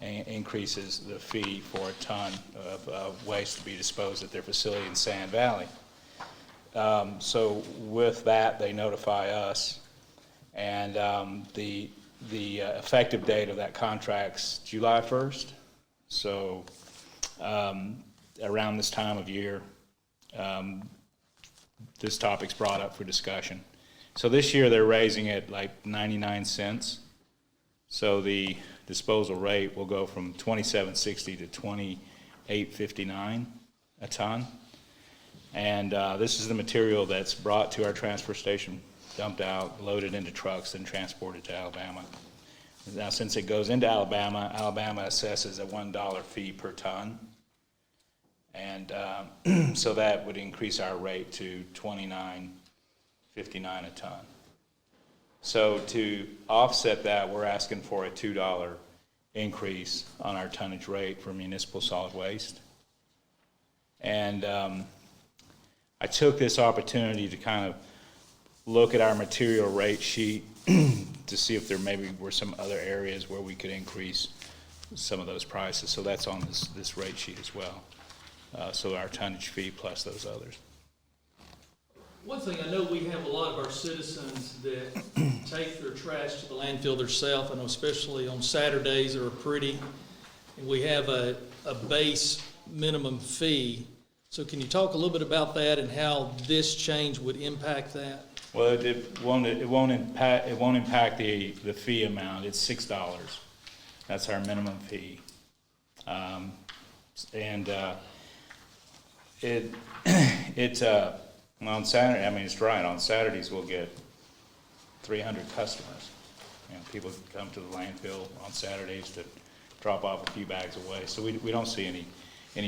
and increases the fee for a ton of waste to be disposed at their facility in Sand Valley. So with that, they notify us, and the effective date of that contract's July 1st. So around this time of year, this topic's brought up for discussion. So this year they're raising it like 99 cents. So the disposal rate will go from $27.60 to $28.59 a ton. And this is the material that's brought to our transfer station, dumped out, loaded into trucks, and transported to Alabama. Now, since it goes into Alabama, Alabama assesses a $1 fee per ton. And so that would increase our rate to $29.59 a ton. So to offset that, we're asking for a $2 increase on our tonnage rate for municipal solid waste. And I took this opportunity to kind of look at our material rate sheet to see if there maybe were some other areas where we could increase some of those prices. So that's on this rate sheet as well. So our tonnage fee plus those others. One thing, I know we have a lot of our citizens that take their trash to the landfill themselves. I know especially on Saturdays that are pretty. And we have a base minimum fee. So can you talk a little bit about that and how this change would impact that? Well, it won't impact the fee amount. It's $6. That's our minimum fee. On Saturday, I mean, it's right, on Saturdays we'll get 300 customers. You know, people come to the landfill on Saturdays to drop off a few bags of waste. So we don't see any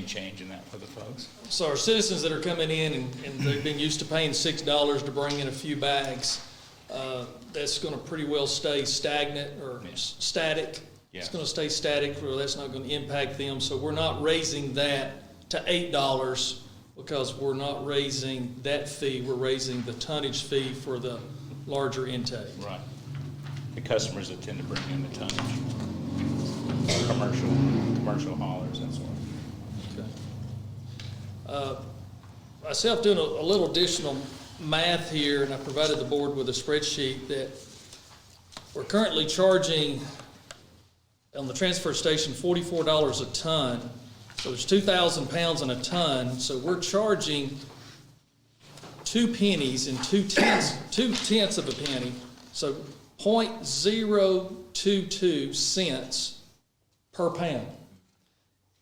change in that for the folks. So our citizens that are coming in and they've been used to paying $6 to bring in a few bags, that's gonna pretty well stay stagnant or static. Yeah. It's gonna stay static, or that's not gonna impact them. So we're not raising that to $8 because we're not raising that fee. We're raising the tonnage fee for the larger intake. Right. The customers that tend to bring in the tonnage, commercial haulers, that sort of thing. Okay. Myself doing a little additional math here, and I provided the board with a spreadsheet that we're currently charging on the transfer station $44 a ton. So there's 2,000 pounds in a ton. So we're charging 2 pennies and 2/10 of a penny. So 0.022 cents per pound.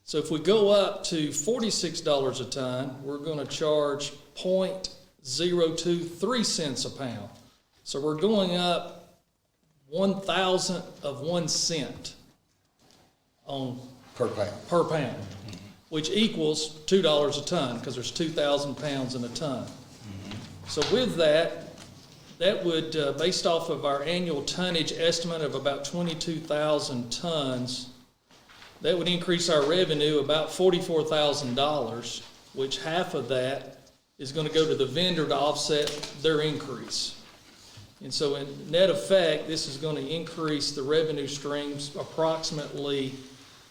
So if we go up to $46 a ton, we're going to charge 0.023 cents a pound. So we're going up 1/1000 of 1 cent on Per pound. per pound, which equals $2 a ton because there's 2,000 pounds in a ton. So with that would, based off of our annual tonnage estimate of about 22,000 tons, that would increase our revenue about $44,000, which half of that is going to go to the vendor to offset their increase. And so in net effect, this is going to increase the revenue streams approximately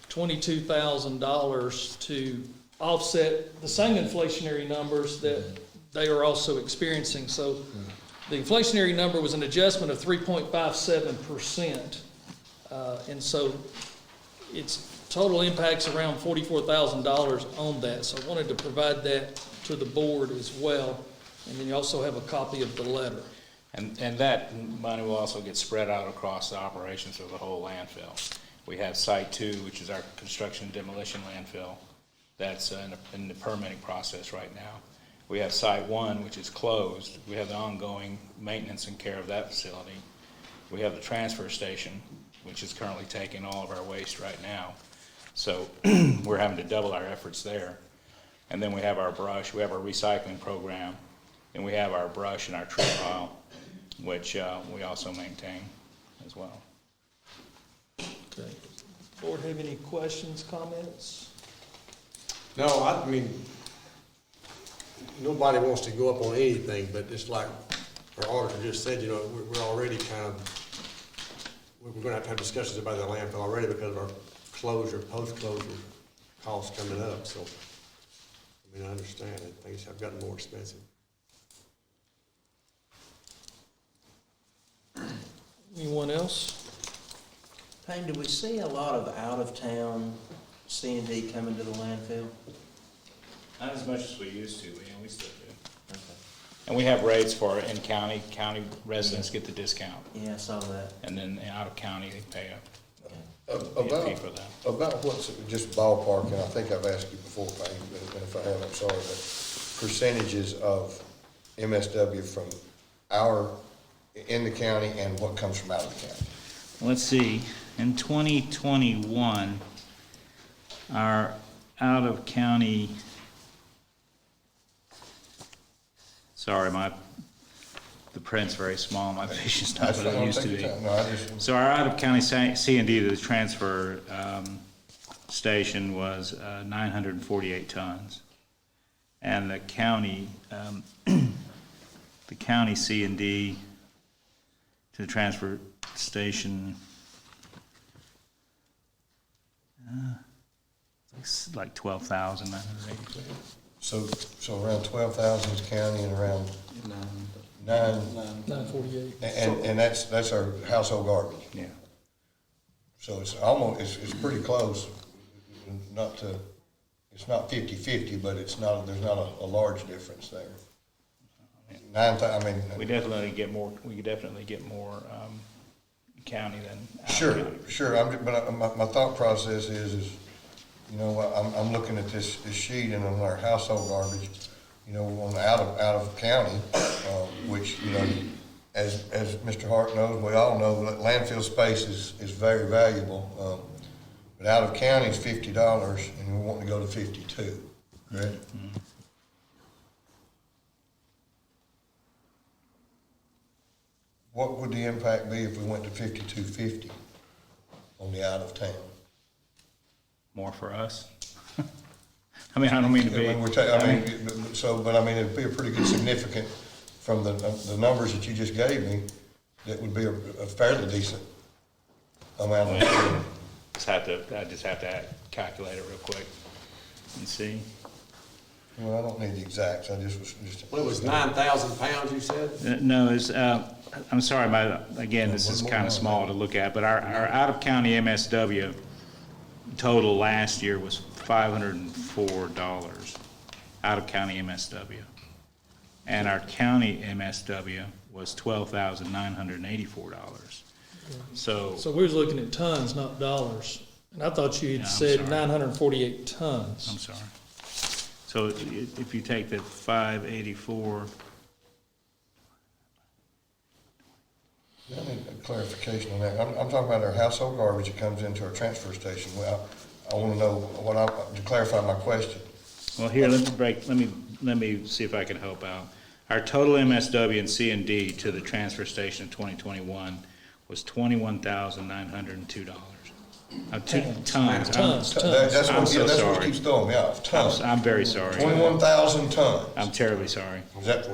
$22,000 to offset the same inflationary numbers that they are also experiencing. So the inflationary number was an adjustment of 3.57%. And so its total impact's around $44,000 on that. So I wanted to provide that to the board as well. And then you also have a copy of the letter. And that money will also get spread out across the operations of the whole landfill. We have Site 2, which is our construction demolition landfill. That's in the permitting process right now. We have Site 1, which is closed. We have the ongoing maintenance and care of that facility. We have the transfer station, which is currently taking all of our waste right now. So we're having to double our efforts there. And then we have our brush, we have our recycling program, and we have our brush and our tree pile, which we also maintain as well. Okay. Board have any questions, comments? No, I mean, nobody wants to go up on anything, but it's like our auditor just said, you know, we're already kind of, we're gonna have to have discussions about the landfill already because of our closure, post-closure costs coming up, so, I mean, I understand it, things have gotten more expensive. Anyone else? Payne, do we see a lot of out-of-town C&D coming to the landfill? Not as much as we used to, we still do. Okay. And we have rates for county residents get the discount. Yeah, I saw that. And then out of county, they pay a fee for that. About what's, just ballpark, and I think I've asked you before, Payne, but if I haven't, I'm sorry, but percentages of MSW from in the county and what comes from out of the county. let's see, in 2021, our out-of-county, sorry, the print's very small, my vision's not what it used to be. No, I just, So our out-of-county C and D to the transfer station was 948 tons. And the county C and D to the transfer station, it's like 12,980. so around 12,000 is county and around 948. and that's our household garbage. Yeah. So it's almost, it's pretty close, it's not 50-50, but there's not a large difference there. We definitely get more, county than out of Sure, county. sure, but my thought process is, you know, I'm looking at this sheet and on our household garbage, you know, on out of county, which, you know, as Mr. Hart knows, we all know that landfill space is very valuable. But out of county is $50 and we're wanting to go to 52, correct? Mm-hmm. What would the impact be if we went to 52.50 on the out of town? More for us. I mean, I don't mean to be. But I mean, it'd be a pretty good significant from the numbers that you just gave me, that would be a fairly decent amount of. I just have to calculate it real quick and see. Well, I don't need the exacts, I just was just. Well, it was 9,000 pounds, you said? No, I'm sorry, again, this is kind of small to look at, but our out-of-county MSW total last year was $504, out-of-county MSW. And our county MSW was $12,984. So, So we was looking at tons, not dollars. And I thought you Yeah, had I'm said sorry. 948 tons. I'm sorry. So if you take the 584, I need a clarification on that. I'm talking about our household garbage that comes into our transfer station. Well, I want to know to clarify my question. well, here, let me see if I can help out. Our total MSW and C and D to the transfer station in 2021 was $21,902. Tons. Tons. That's I'm so what sorry. keeps throwing me off, tons. I'm very sorry. 21,000 tons. I'm terribly sorry. Is that,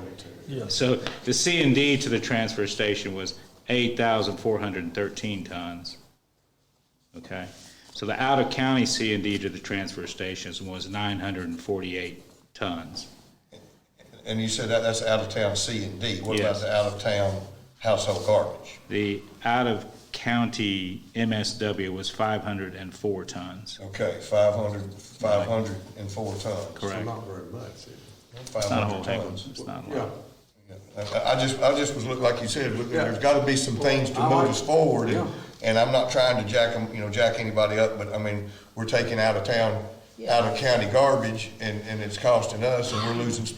Yes. So the C and D to the transfer station was 8,413 tons. Okay? So the out-of-county C and D to the transfer stations was 948 tons. and you said that's out of town C and D. What about Yes. the out of town household garbage? The out-of-county MSW was 504 tons. Okay, 504 tons. Correct. Not very much, is it? It's not a 500 whole heck tons. of, it's not a Yeah. lot. I just was looking, like you said, there's gotta be some things to move us forward, and I'm not trying to jack anybody up, but I mean, we're taking out of county garbage, and it's costing us, and we're losing, it's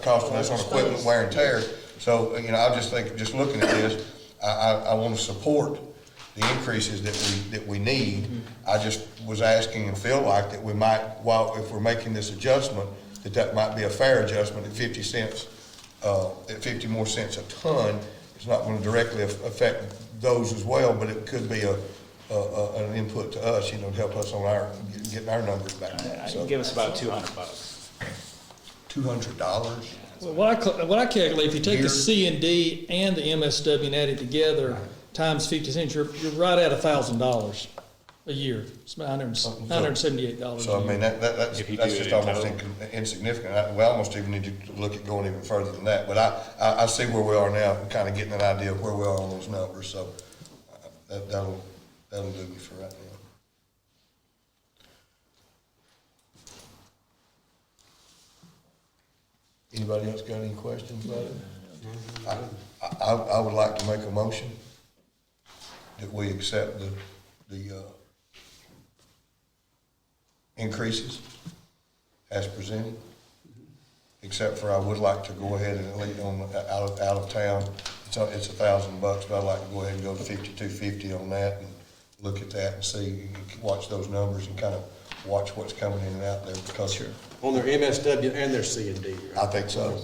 costing us on equipment wear and tear. So, I just think, just looking at this, I wanna support the increases that we need. I just was asking and feel like that we might, if we're making this adjustment, that might be a fair adjustment at 50 cents. At 50 more cents a ton. It's not going to directly affect those as well, but it could be an input to us, to help us on getting our numbers back. So, Give us about $200. $200? Well, what I calculate, if you take Here. the C and D and the MSW and add it together, times 50 cents, you're right at $1,000 a year. It's about $978 So, I a mean, year. that's If you that's do it just in almost total. insignificant. We almost even need to look at going even further than that. But I see where we are now, and kind of getting an idea of where we are on those numbers, so that'll do me for right now. Anybody else got any questions about it? I would like to make a motion that we accept the increases as presented, except for I would like to go ahead and leave on out of town it's $1,000, but I'd like to go ahead and go to 5250 on that and look at that and see, you can watch those numbers and kind of watch what's coming in and out there because. Sure. On their MSW and their C&D, right? I think so.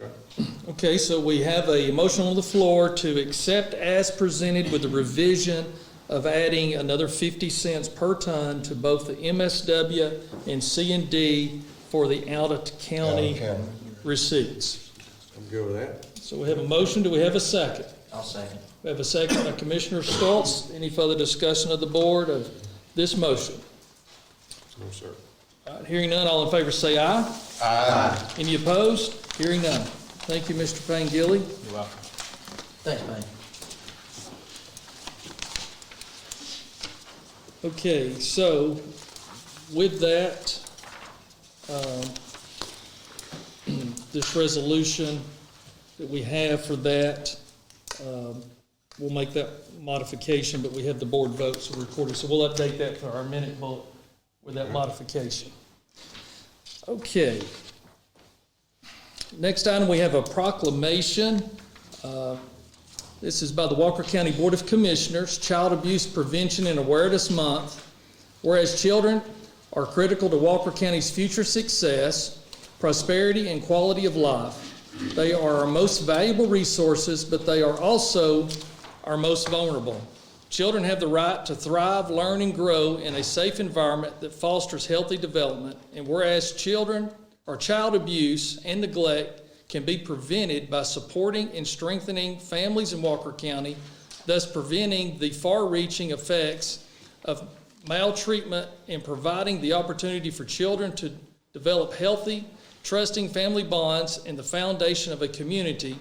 Okay. Okay, so we have a motion on the floor to accept as presented with the revision of adding another 50 cents per ton to both the MSW and C&D for the out-of-county receipts. I'm good with that. So we have a motion. Do we have a second? I'll second. We have a second by Commissioner Stoltz. Any further discussion of the board of this motion? No, sir. All right, hearing none, all in favor say aye. Aye. Any opposed? Hearing none. Thank you, Mr. Payne-Gilly. You're welcome. Thanks, man. Okay, so with that, this resolution that we have for that, we'll make that modification, but we have the board votes recorded, so we'll update that for our minute book with that modification. Okay. Next item, we have a proclamation. This is by the Walker County Board of Commissioners, Child Abuse Prevention and Awareness Month. Whereas children are critical to Walker County's future success, prosperity, and quality of life. They are our most valuable resources, but they are also our most vulnerable. Children have the right to thrive, learn, and grow in a safe environment that fosters healthy development. And whereas children or child abuse and neglect can be prevented by supporting and strengthening families in Walker County, thus preventing the far-reaching effects of maltreatment and providing the opportunity for children to develop healthy, trusting family bonds and the foundation of a community.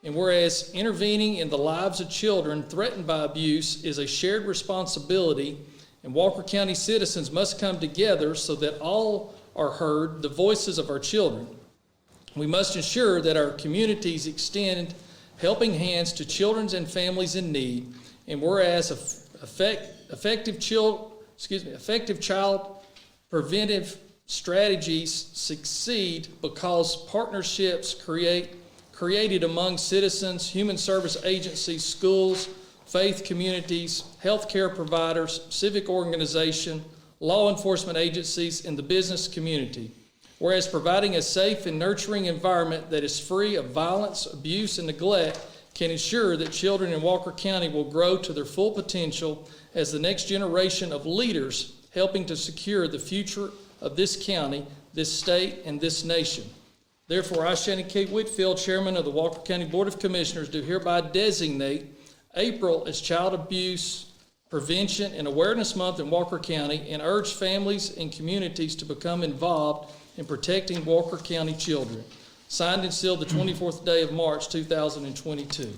And whereas intervening in the lives of children threatened by abuse is a shared responsibility, and Walker County citizens must come together so that all are heard, the voices of our children. We must ensure that our communities extend helping hands to children and families in need. And whereas effective child preventive strategies succeed because partnerships created among citizens, human service agencies, schools, faith communities, healthcare providers, civic organizations, law enforcement agencies, and the business community. Whereas providing a safe and nurturing environment that is free of violence, abuse, and neglect can ensure that children in Walker County will grow to their full potential as the next generation of leaders helping to secure the future of this county, this state, and this nation. Therefore, I, Shannon K. Whitfield, Chairman of the Walker County Board of Commissioners, do hereby designate April as Child Abuse Prevention and Awareness Month in Walker County and urge families and communities to become involved in protecting Walker County children. Signed and sealed the 24th day of March, 2022.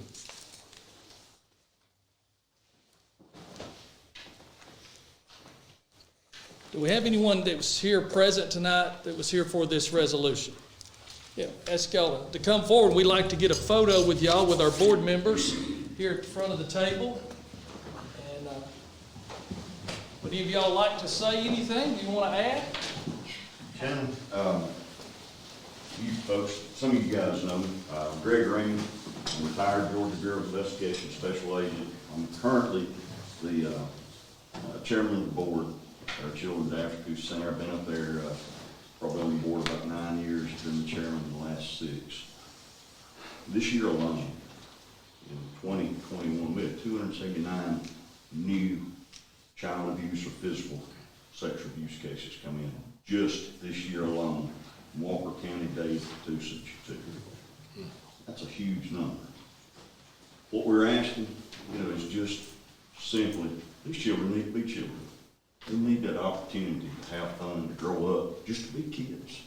Do we have anyone that was here present tonight that was here for this resolution? Yeah, ask y'all to come forward. We'd like to get a photo with y'all, with our board members here at the front of the table. And would any of y'all like to say anything you want to add? Shannon, you folks, some of you guys know me. Greg Raymond, I'm retired Georgia Bureau of Investigation Special Agent. I'm currently the chairman of the board at our Children's After Abuse Center. I've been up there probably on the board about 9 years, been the chairman in the last 6. This year alone, in 2021, we had 279 new child abuse or physical sexual abuse cases come in. Just this year alone, Walker County, Dade, Catoosa, that's a huge number. What we're asking, is just simply, these children need to be children. They need that opportunity to have fun, to grow up, just to be kids.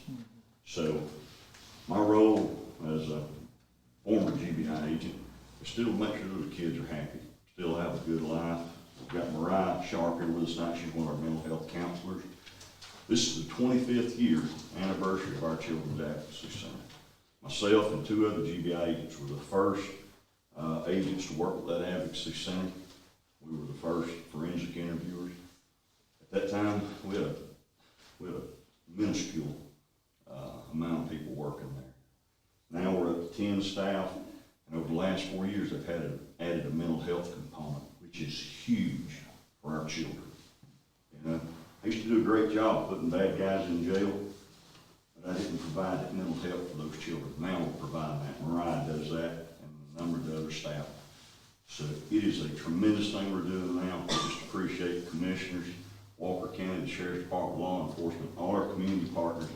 So my role as a former GBI agent is still to make sure those kids are happy, still have a good life. We've got Mariah Sharp here with us tonight. She's one of our mental health counselors. This is the 25th year anniversary of our Children's Advocacy Center. Myself and 2 other GBI agents were the first agents to work with that advocacy center. We were the first forensic interviewers. At that time, we had a minuscule amount of people working there. Now we're up to 10 staff, and over the last 4 years, they've added a mental health component, which is huge for our children. You know, I used to do a great job putting bad guys in jail, but I didn't provide that mental health for those children. Now we're providing that. Mariah does that, and a number of the other staff. So it is a tremendous thing we're doing now. I just appreciate the commissioners, Walker County, the Sheriff's Department, law enforcement, all our community partners,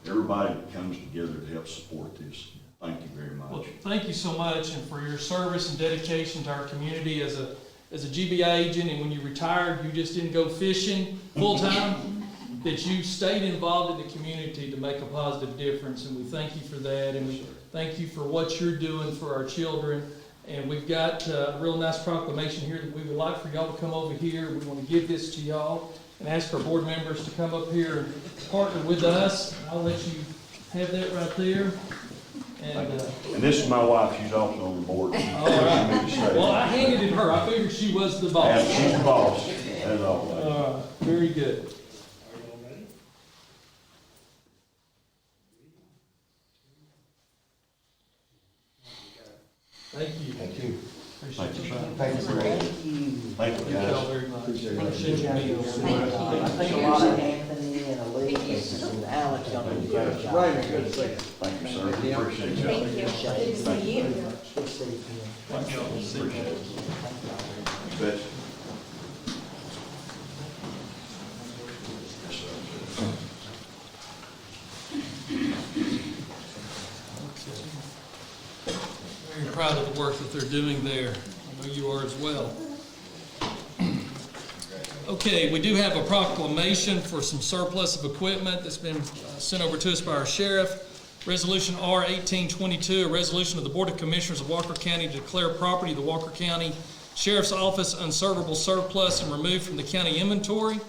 everybody that comes together to help support this. Thank you very much. Well, thank you so much, and for your service and dedication to our community as a GBI agent, and when you retired, you just didn't go fishing full-time, that you stayed involved in the community to make a positive difference, and we thank you for that, and we thank you for what you're doing for our children. And we've got a real nice proclamation here that we would like for y'all to come over here. We want to give this to y'all and ask our board members to come up here and partner with us. I'll let you have that right there. And this is my wife, she's also on the board. All right. Well, I handed it to her. I figured she was the boss. Yeah, she's the boss, as always. Very good. Thank you. Thank you. Appreciate Thank you, your time. Thank you for that. Thank you, Thank y'all guys. very much. Appreciate it. Appreciate your meals. I think a lot of Anthony and Elise and Alex are doing a great job. Raymond, good to see you. Thank you, sir. We appreciate you. Thank you. Good to see you. Good to see you. Thank y'all. Appreciate it. You bet. Very proud of the work that they're doing there. I know you are as well. Okay, we do have a proclamation for some surplus of equipment that's been sent over to us by our sheriff. Resolution R 1822, a resolution of the Board of Commissioners of Walker County to declare property of the Walker County Sheriff's Office unservable surplus and removed from the county inventory.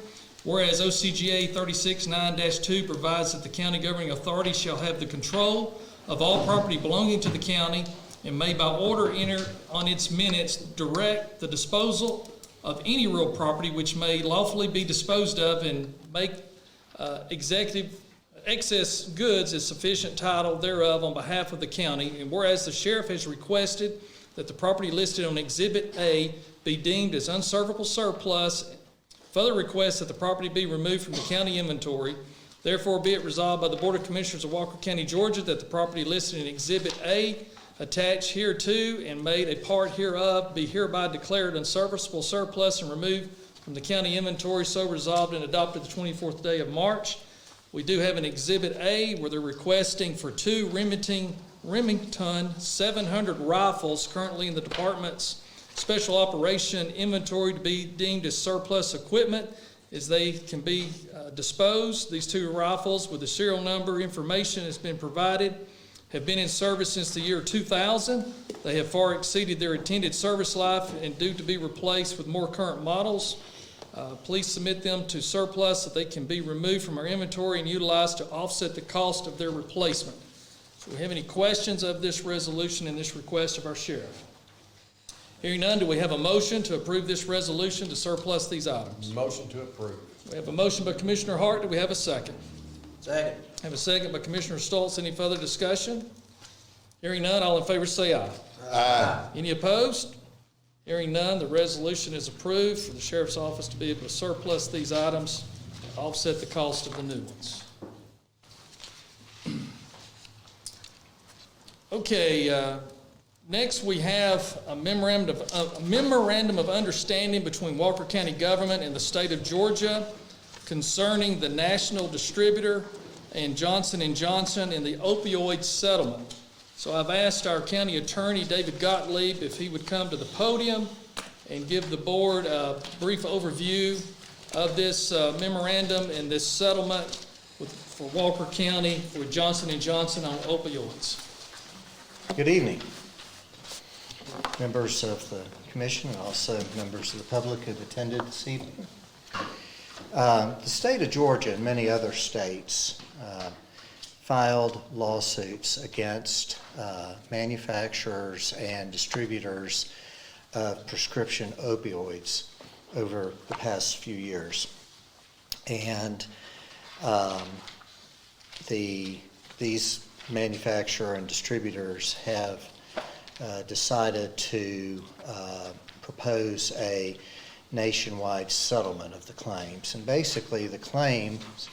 Whereas OCGA 36-9-2 provides that the county governing authority shall have the control of all property belonging to the county and may by order enter on its minutes direct the disposal of any real property which may lawfully be disposed of and make excess goods as sufficient title thereof on behalf of the county. And whereas the sheriff has requested that the property listed on Exhibit A be deemed as unservable surplus, further requests that the property be removed from the county inventory. Therefore, be it resolved by the Board of Commissioners of Walker County, Georgia, that the property listed in Exhibit A attached hereto and made a part hereof be hereby declared unserviceable surplus and removed from the county inventory. So resolved and adopted the 24th day of March. We do have an Exhibit A where they're requesting for 2 Remington 700 rifles currently in the department's special operation inventory to be deemed as surplus equipment as they can be disposed. These 2 rifles with the serial number information has been provided, have been in service since the year 2000. They have far exceeded their intended service life and due to be replaced with more current models. Please submit them to surplus so they can be removed from our inventory and utilized to offset the cost of their replacement. Do we have any questions of this resolution and this request of our sheriff? Hearing none, do we have a motion to approve this resolution to surplus these items? Motion to approve. We have a motion by Commissioner Hart. Do we have a second? Second. Have a second by Commissioner Stoltz. Any further discussion? Hearing none, all in favor say aye. Aye. Any opposed? Hearing none, the resolution is approved for the sheriff's office to be able to surplus these items to offset the cost of the new ones. Okay, next we have a memorandum of understanding between Walker County government and the state of Georgia concerning the national distributor and Johnson & Johnson in the opioid settlement. So I've asked our county attorney, David Gottlieb, if he would come to the podium and give the board a brief overview of this memorandum and this settlement for Walker County with Johnson & Johnson on opioids. Good evening, members of the commission and also members of the public who've attended this evening. The state of Georgia and many other states filed lawsuits against manufacturers and distributors of prescription opioids over the past few years. And these manufacturer and distributors have decided to propose a nationwide settlement of the claims. And basically, the claims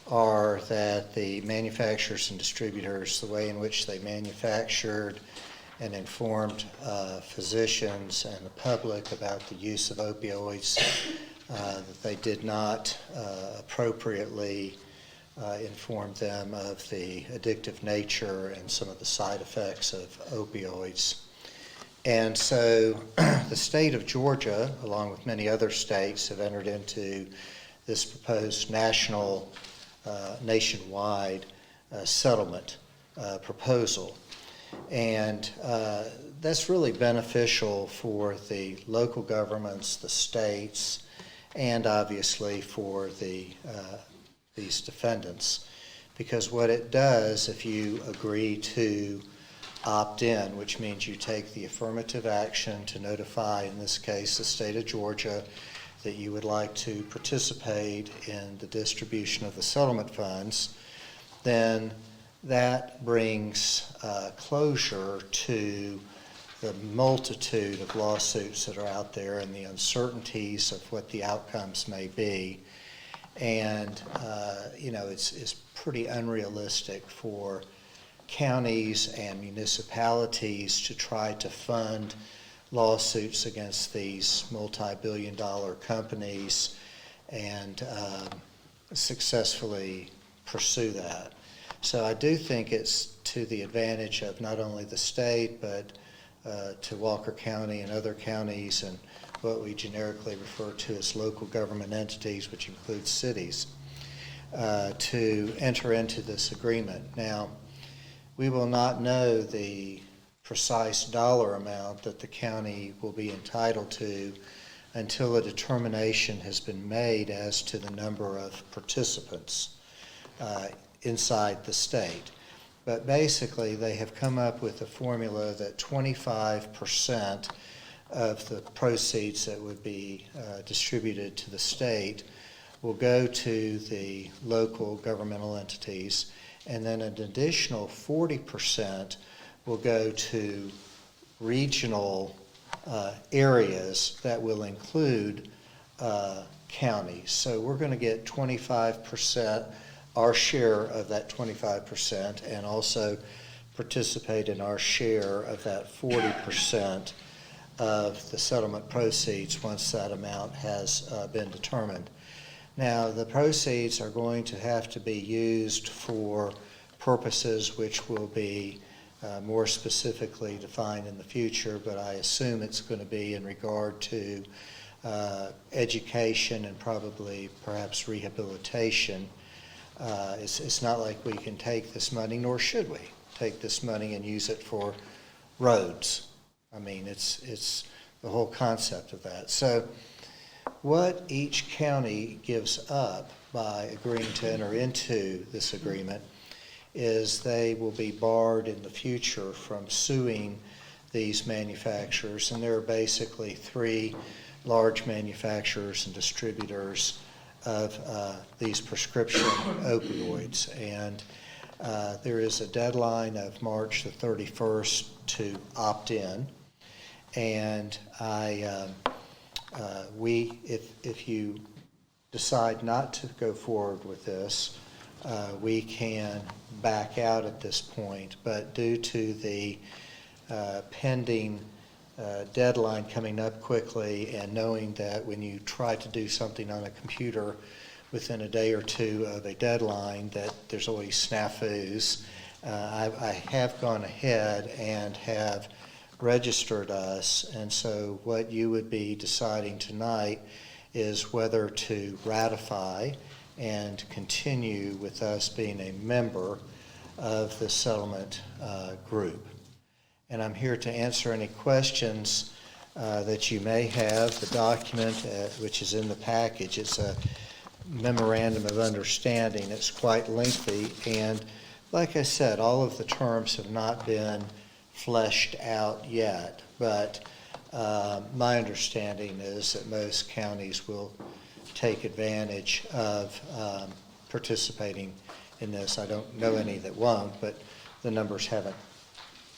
are that the manufacturers and distributors, the way in which they manufactured and informed physicians and the public about the use of opioids, that they did not appropriately inform them of the addictive nature and some of the side effects of opioids. And so the state of Georgia, along with many other states, have entered into this proposed nationwide settlement proposal. And that's really beneficial for the local governments, the states, and obviously for these defendants. Because what it does, if you agree to opt in, which means you take the affirmative action to notify, in this case, the state of Georgia, that you would like to participate in the distribution of the settlement funds, then that brings closure to the multitude of lawsuits that are out there and the uncertainties of what the outcomes may be. And, it's pretty unrealistic for counties and municipalities to try to fund lawsuits against these multi-billion-dollar companies and successfully pursue that. So I do think it's to the advantage of not only the state, but to Walker County and other counties and what we generically refer to as local government entities, which includes cities, to enter into this agreement. Now, we will not know the precise dollar amount that the county will be entitled to until a determination has been made as to the number of participants inside the state. But basically, they have come up with a formula that 25% of the proceeds that would be distributed to the state will go to the local governmental entities, and then an additional 40% will go to regional areas that will include counties. So we're going to get 25%, our share of that 25%, and also participate in our share of that 40% of the settlement proceeds once that amount has been determined. Now, the proceeds are going to have to be used for purposes which will be more specifically defined in the future, but I assume it's going to be in regard to education and probably perhaps rehabilitation. It's not like we can take this money, nor should we take this money and use it for roads. I mean, it's the whole concept of that. So what each county gives up by agreeing to enter into this agreement is they will be barred in the future from suing these manufacturers, and there are basically three large manufacturers and distributors of these prescription opioids. And there is a deadline of March the 31st to opt in. And if you decide not to go forward with this, we can back out at this point. But due to the pending deadline coming up quickly, and knowing that when you try to do something on a computer within a day or two of a deadline, that there's always snafus, I have gone ahead and have registered us. And so what you would be deciding tonight is whether to ratify and continue with us being a member of the settlement group. And I'm here to answer any questions that you may have. The document, which is in the package, it's a Memorandum of Understanding. It's quite lengthy, and like I said, all of the terms have not been fleshed out yet, but my understanding is that most counties will take advantage of participating in this. I don't know any that won't, but the numbers haven't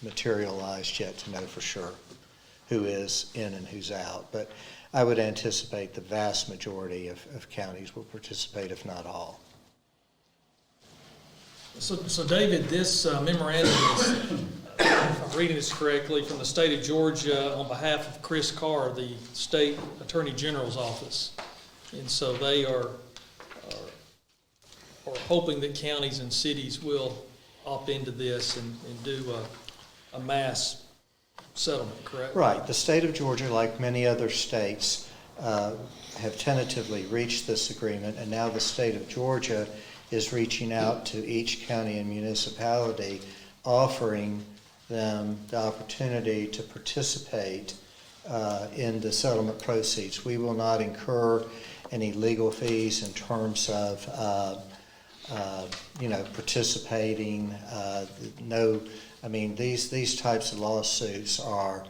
materialized yet to know for sure who is in and who's out. But I would anticipate the vast majority of counties will participate, if not all. So David, this memorandum is, if I'm reading this correctly, from the state of Georgia on behalf of Chris Carr, the state attorney general's office. And so they are hoping that counties and cities will opt into this and do a mass settlement, correct? Right. The state of Georgia, like many other states, have tentatively reached this agreement, and now the state of Georgia is reaching out to each county and municipality, offering them the opportunity to participate in the settlement proceeds. We will not incur any legal fees in terms of participating. These types of lawsuits are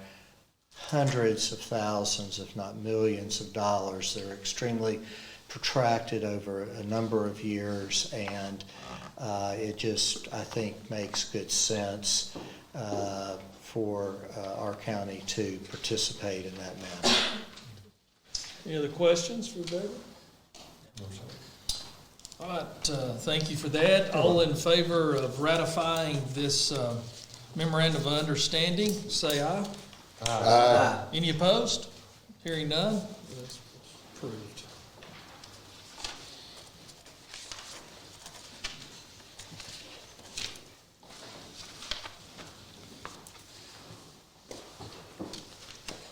hundreds of thousands, if not millions of dollars. They're extremely protracted over a number of years, and it just, I think, makes good sense for our county to participate in that manner. Any other questions for David? All right, thank you for that. All in favor of ratifying this memorandum of understanding, say aye. Aye. Any opposed? Hearing none, that's approved.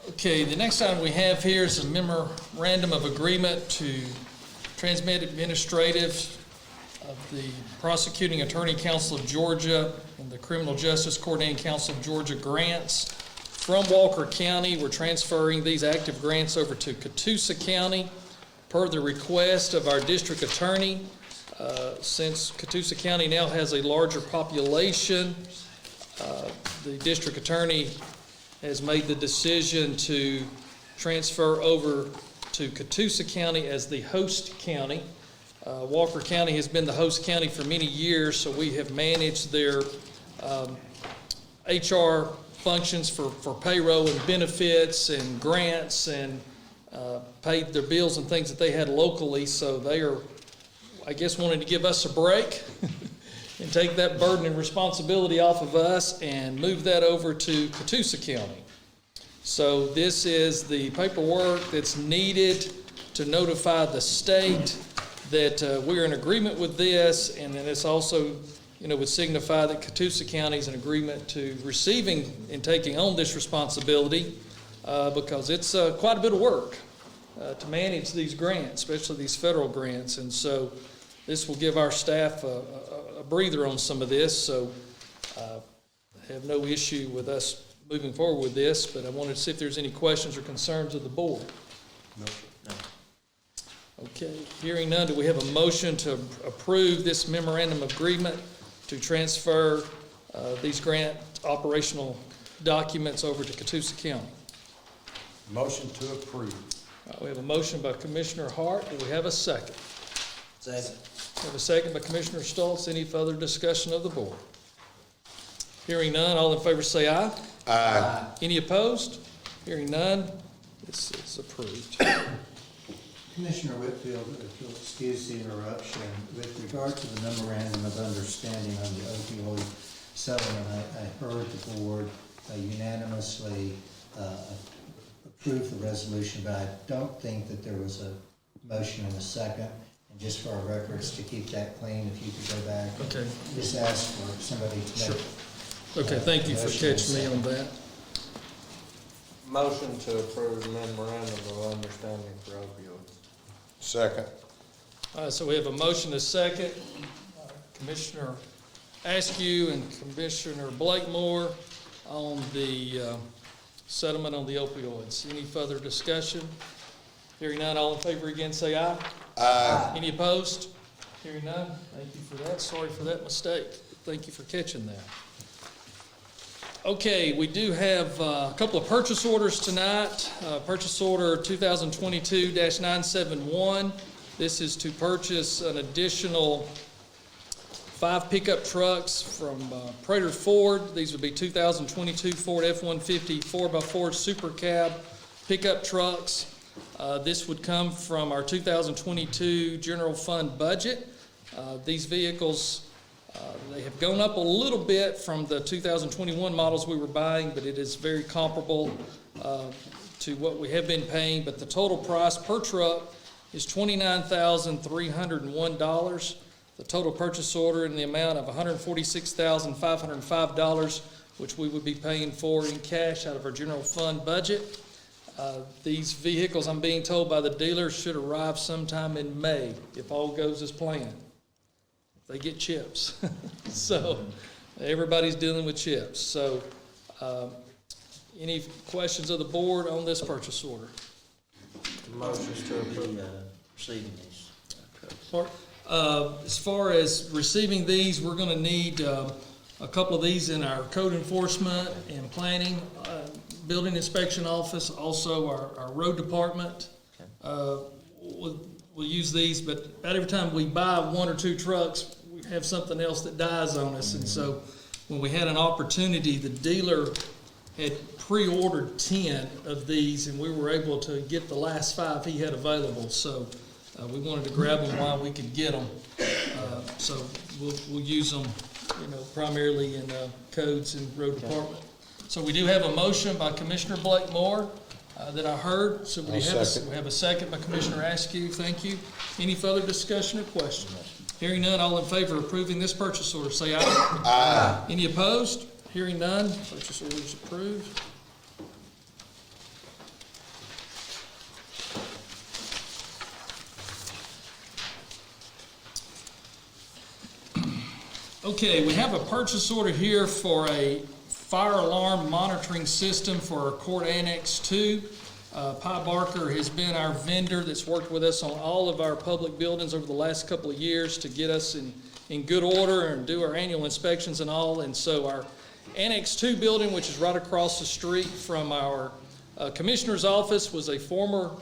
Okay, the next item we have here is a memorandum of agreement to transmit administrative of the Prosecuting Attorney Council of Georgia and the Criminal Justice Coordinating Council of Georgia grants from Walker County. We're transferring these active grants over to Catoosa County per the request of our district attorney. Since Catoosa County now has a larger population, the district attorney has made the decision to transfer over to Catoosa County as the host county. Walker County has been the host county for many years, so we have managed their HR functions for payroll and benefits and grants and paid their bills and things that they had locally. So they are, I guess, wanting to give us a break and take that burden and responsibility off of us and move that over to Catoosa County. So this is the paperwork that's needed to notify the state that we're in agreement with this, and then it's also, would signify that Catoosa County is in agreement to receiving and taking on this responsibility because it's quite a bit of work to manage these grants, especially these federal grants. And so this will give our staff a breather on some of this, so I have no issue with us moving forward with this, but I wanted to see if there's any questions or concerns of the board. No. Okay, hearing none, do we have a motion to approve this memorandum of agreement to transfer these grant operational documents over to Catoosa County? Motion to approve. We have a motion by Commissioner Hart. Do we have a second? Second. We have a second by Commissioner Stoltz. Any further discussion of the board? Hearing none, all in favor say aye. Aye. Any opposed? Hearing none, this is approved. Commissioner Whitfield, if you'll excuse the interruption, with regard to the memorandum of understanding on the opioid settlement, I heard the board unanimously approve the resolution, but I don't think that there was a motion and a second. And just for our records, to keep that clean, if you could go back. Okay. Just ask for somebody to make. Okay, thank you for catching me on that. Motion to approve the memorandum of understanding for opioids. Second. All right, so we have a motion, a second. Commissioner Askew and Commissioner Blakemore on the settlement on the opioids. Any further discussion? Hearing none, all in favor again say aye. Aye. Any opposed? Hearing none, thank you for that. Sorry for that mistake. Thank you for catching that. Okay, we do have a couple of purchase orders tonight. Purchase order 2022-971. This is to purchase an additional 5 pickup trucks from Prater Ford. These would be 2022 Ford F-150 4x4 Super Cab pickup trucks. This would come from our 2022 general fund budget. These vehicles, they have gone up a little bit from the 2021 models we were buying, but it is very comparable to what we have been paying. But the total price per truck is $29,301. The total purchase order in the amount of $146,505, which we would be paying for in cash out of our general fund budget. These vehicles, I'm being told by the dealers, should arrive sometime in May if all goes as planned. They get chips. So everybody's dealing with chips. So any questions of the board on this purchase order? Motions to approve. Receiving these. As far as receiving these, we're going to need a couple of these in our code enforcement and planning, building inspection office, also our road department. We'll use these, but about every time we buy 1 or 2 trucks, we have something else that dies on us. And so when we had an opportunity, the dealer had pre-ordered 10 of these, and we were able to get the last 5 he had available. So we wanted to grab them while we could get them. So we'll use them, primarily in codes and road department. So we do have a motion by Commissioner Blakemore that I heard. So we have a second by Commissioner Askew. Thank you. Any further discussion or question? Hearing none, all in favor of approving this purchase order, say aye. Aye. Any opposed? Hearing none, purchase order is approved. Okay, we have a purchase order here for a fire alarm monitoring system for our court Annex II. Pi Barker has been our vendor that's worked with us on all of our public buildings over the last couple of years to get us in good order and do our annual inspections and all. And so our Annex II building, which is right across the street from our commissioner's office, was a former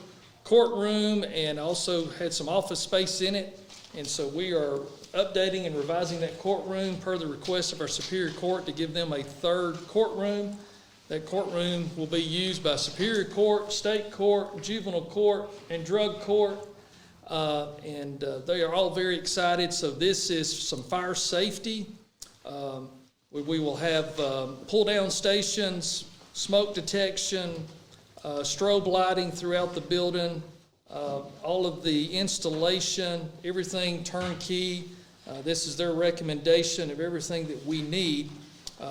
courtroom and also had some office space in it. And so we are updating and revising that courtroom per the request of our Superior Court to give them a 3rd courtroom. That courtroom will be used by Superior Court, State Court, Juvenile Court, and Drug Court. And they are all very excited. So this is some fire safety. We will have pull-down stations, smoke detection, strobe lighting throughout the building, all of the installation, everything turnkey. This is their recommendation of everything that we need.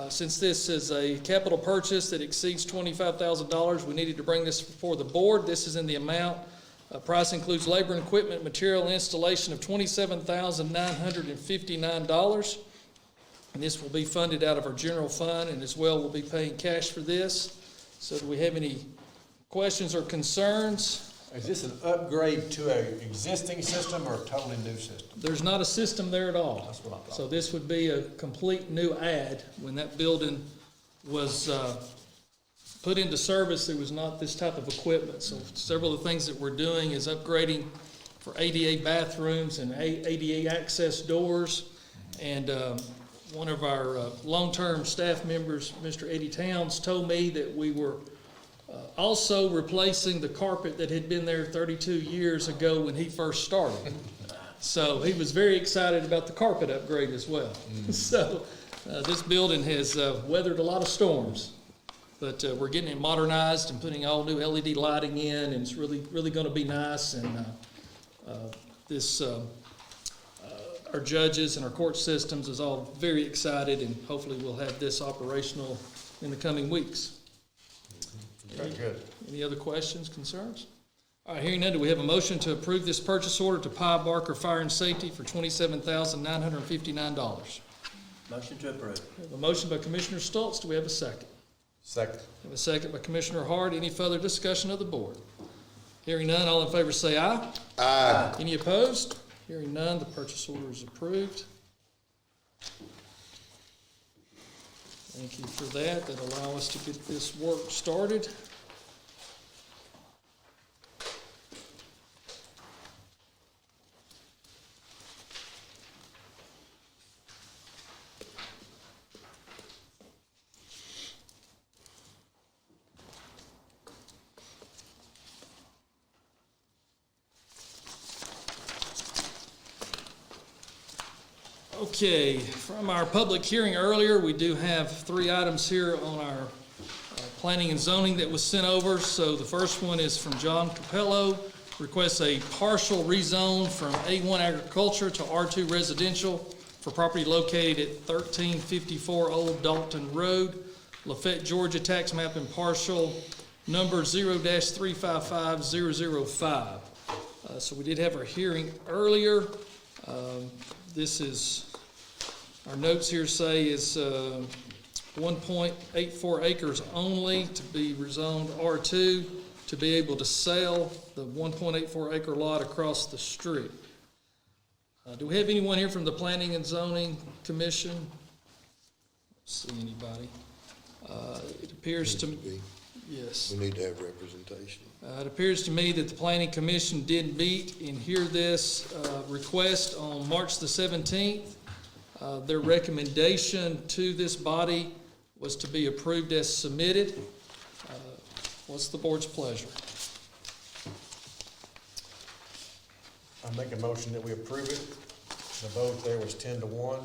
Since this is a capital purchase that exceeds $25,000, we needed to bring this before the board. This is in the amount. Price includes labor and equipment, material installation of $27,959. And this will be funded out of our general fund, and as well we'll be paying cash for this. So do we have any questions or concerns? Is this an upgrade to an existing system or a totally new system? There's not a system there at all. That's what I thought. So this would be a complete new add. When that building was put into service, there was not this type of equipment. So several of the things that we're doing is upgrading for ADA bathrooms and ADA access doors. And one of our long-term staff members, Mr. Eddie Towns, told me that we were also replacing the carpet that had been there 32 years ago when he first started. So he was very excited about the carpet upgrade as well. So this building has weathered a lot of storms, but we're getting it modernized and putting all new LED lighting in, and it's really going to be nice. And our judges and our court systems is all very excited, and hopefully we'll have this operational in the coming weeks. Very good. Any other questions, concerns? All right, hearing none, do we have a motion to approve this purchase order to Pi Barker Fire and Safety for $27,959? Motion to approve. We have a motion by Commissioner Stoltz. Do we have a second? Second. We have a second by Commissioner Hart. Any further discussion of the board? Hearing none, all in favor say aye. Aye. Any opposed? Hearing none, the purchase order is approved. Thank you for that. That'll allow us to get this work started. Okay, from our public hearing earlier, we do have 3 items here on our planning and zoning that was sent over. So the first one is from John Capello, requests a partial rezone from A1 agriculture to R2 residential for property located at 1354 Old Dalton Road, Lafayette, Georgia, tax map and parcel number 0-355005. So we did have our hearing earlier. This is, our notes here say is 1.84 acres only to be rezoned R2 to be able to sell the 1.84 acre lot across the street. Do we have anyone here from the Planning and Zoning Commission? Don't see anybody. It appears to me, yes. We need to have representation. It appears to me that the Planning Commission did meet and hear this request on March the 17th. Their recommendation to this body was to be approved as submitted. What's the board's pleasure? I make a motion that we approve it. The vote there was 10-1,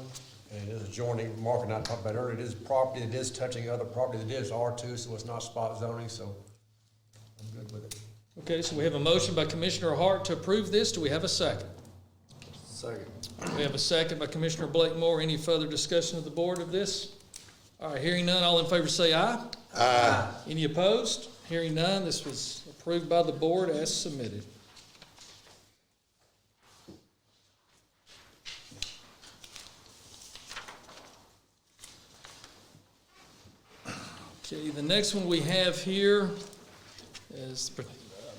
and it is adjoining, Mark and I talked about earlier, it is property, it is touching other property, it is R2, so it's not spot zoning, so I'm good with it. Okay, so we have a motion by Commissioner Hart to approve this. Do we have a second? Second. We have a second by Commissioner Blakemore. Any further discussion of the board of this? All right, hearing none, all in favor say aye. Aye. Any opposed? Hearing none, this was approved by the board as submitted. Okay, the next one we have here is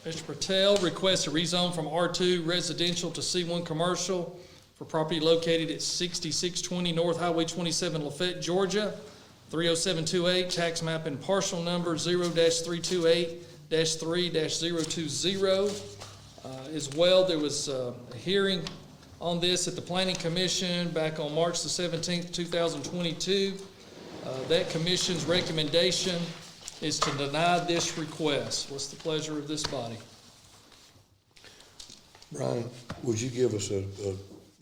Mr. Patel requests a rezone from R2 residential to C1 commercial for property located at 6620 North Highway 27, Lafayette, Georgia, 30728, tax map and parcel number 0-328-3-020. As well, there was a hearing on this at the Planning Commission back on March the 17th, 2022. That commission's recommendation is to deny this request. What's the pleasure of this body? Brian, would you give us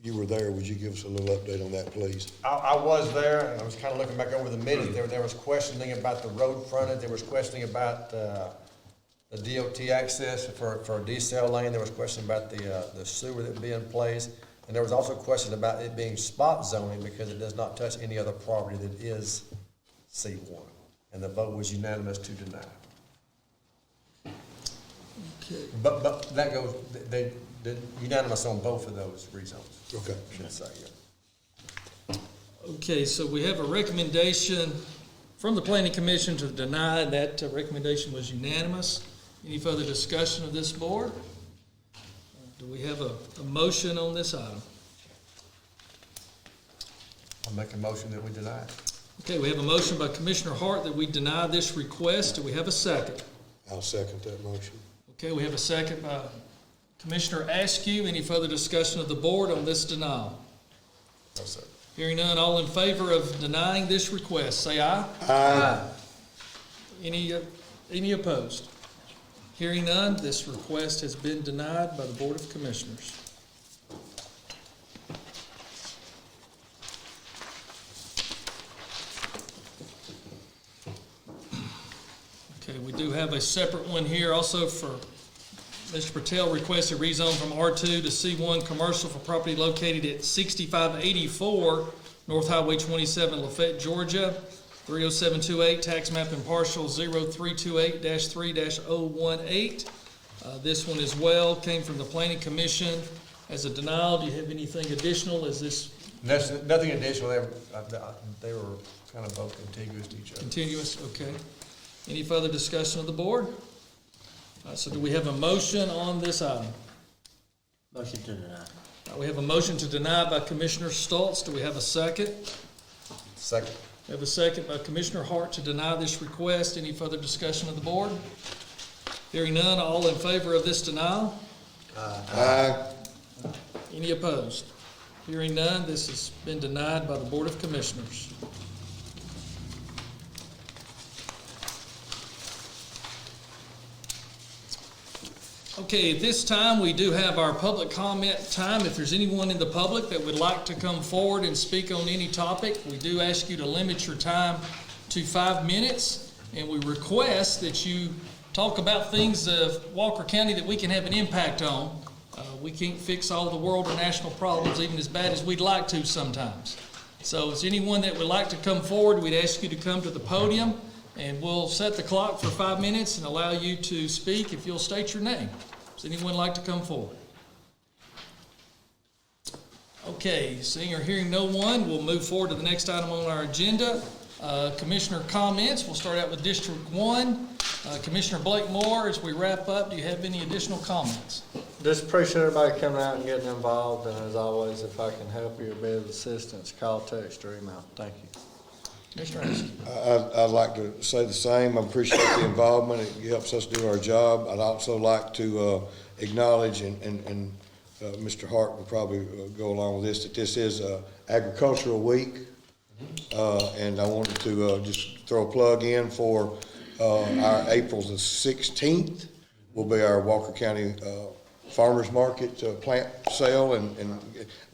you were there, would you give us a little update on that, please? I was there, and I was kind of looking back over the minutes. There was questioning about the road frontage. There was questioning about the DOT access for a decel lane. There was question about the sewer that would be in place. And there was also a question about it being spot zoning because it does not touch any other property that is C1. And the vote was unanimous to deny. Okay. But that goes, they unanimous on both of those reasons. Okay. Should say, yeah. Okay, so we have a recommendation from the Planning Commission to deny. That recommendation was unanimous. Any further discussion of this board? Do we have a motion on this item? I'll make a motion that we deny it. Okay, we have a motion by Commissioner Hart that we deny this request. Do we have a second? I'll second that motion. Okay, we have a second by Commissioner Askew. Any further discussion of the board on this denial? No, sir. Hearing none, all in favor of denying this request, say aye. Aye. Any opposed? Hearing none, this request has been denied by the Board of Commissioners. Okay, we do have a separate one here also for Mr. Patel requests a rezone from R2 to C1 commercial for property located at 6584 North Highway 27, Lafayette, Georgia, 30728, tax map and parcel 0328-3-018. This one as well came from the Planning Commission as a denial. Do you have anything additional? Is this Nothing additional. They were kind of both contiguous to each other. continuous? Okay. Any further discussion of the board? So do we have a motion on this item? Motion to deny. We have a motion to deny by Commissioner Stoltz. Do we have a second? Second. We have a second by Commissioner Hart to deny this request. Any further discussion of the board? Hearing none, all in favor of this denial? Aye. Any opposed? Hearing none, this has been denied by the Board of Commissioners. Okay, at this time, we do have our public comment time. If there's anyone in the public that would like to come forward and speak on any topic, we do ask you to limit your time to 5 minutes, and we request that you talk about things of Walker County that we can have an impact on. We can't fix all the world or national problems, even as bad as we'd like to sometimes. So is anyone that would like to come forward, we'd ask you to come to the podium, and we'll set the clock for 5 minutes and allow you to speak if you'll state your name. Does anyone like to come forward? Okay, seeing or hearing no one, we'll move forward to the next item on our agenda. Commissioner comments. We'll start out with District 1. Commissioner Blake Moore, as we wrap up, do you have any additional comments? Just appreciate everybody coming out and getting involved, and as always, if I can help you or be of assistance, call, text, or email. Thank you. Commissioner Anderson. I'd like to say the same. I appreciate the involvement. It helps us do our job. I'd also like to acknowledge, and Mr. Hart will probably go along with this, that this is Agricultural Week. And I wanted to just throw a plug in for our April the 16th will be our Walker County Farmers Market plant sale, and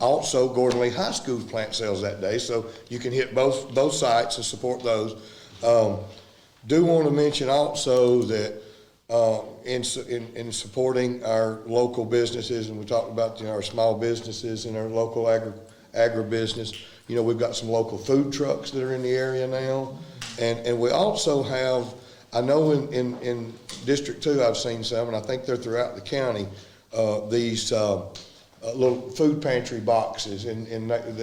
also Gordon Lee High School's plant sales that day, so you can hit both sites and support those. Do want to mention also that in supporting our local businesses, and we talked about our small businesses and our local agribusiness, we've got some local food trucks that are in the area now, and we also have, I know in District 2 I've seen some, and I think they're throughout the county, these little food pantry boxes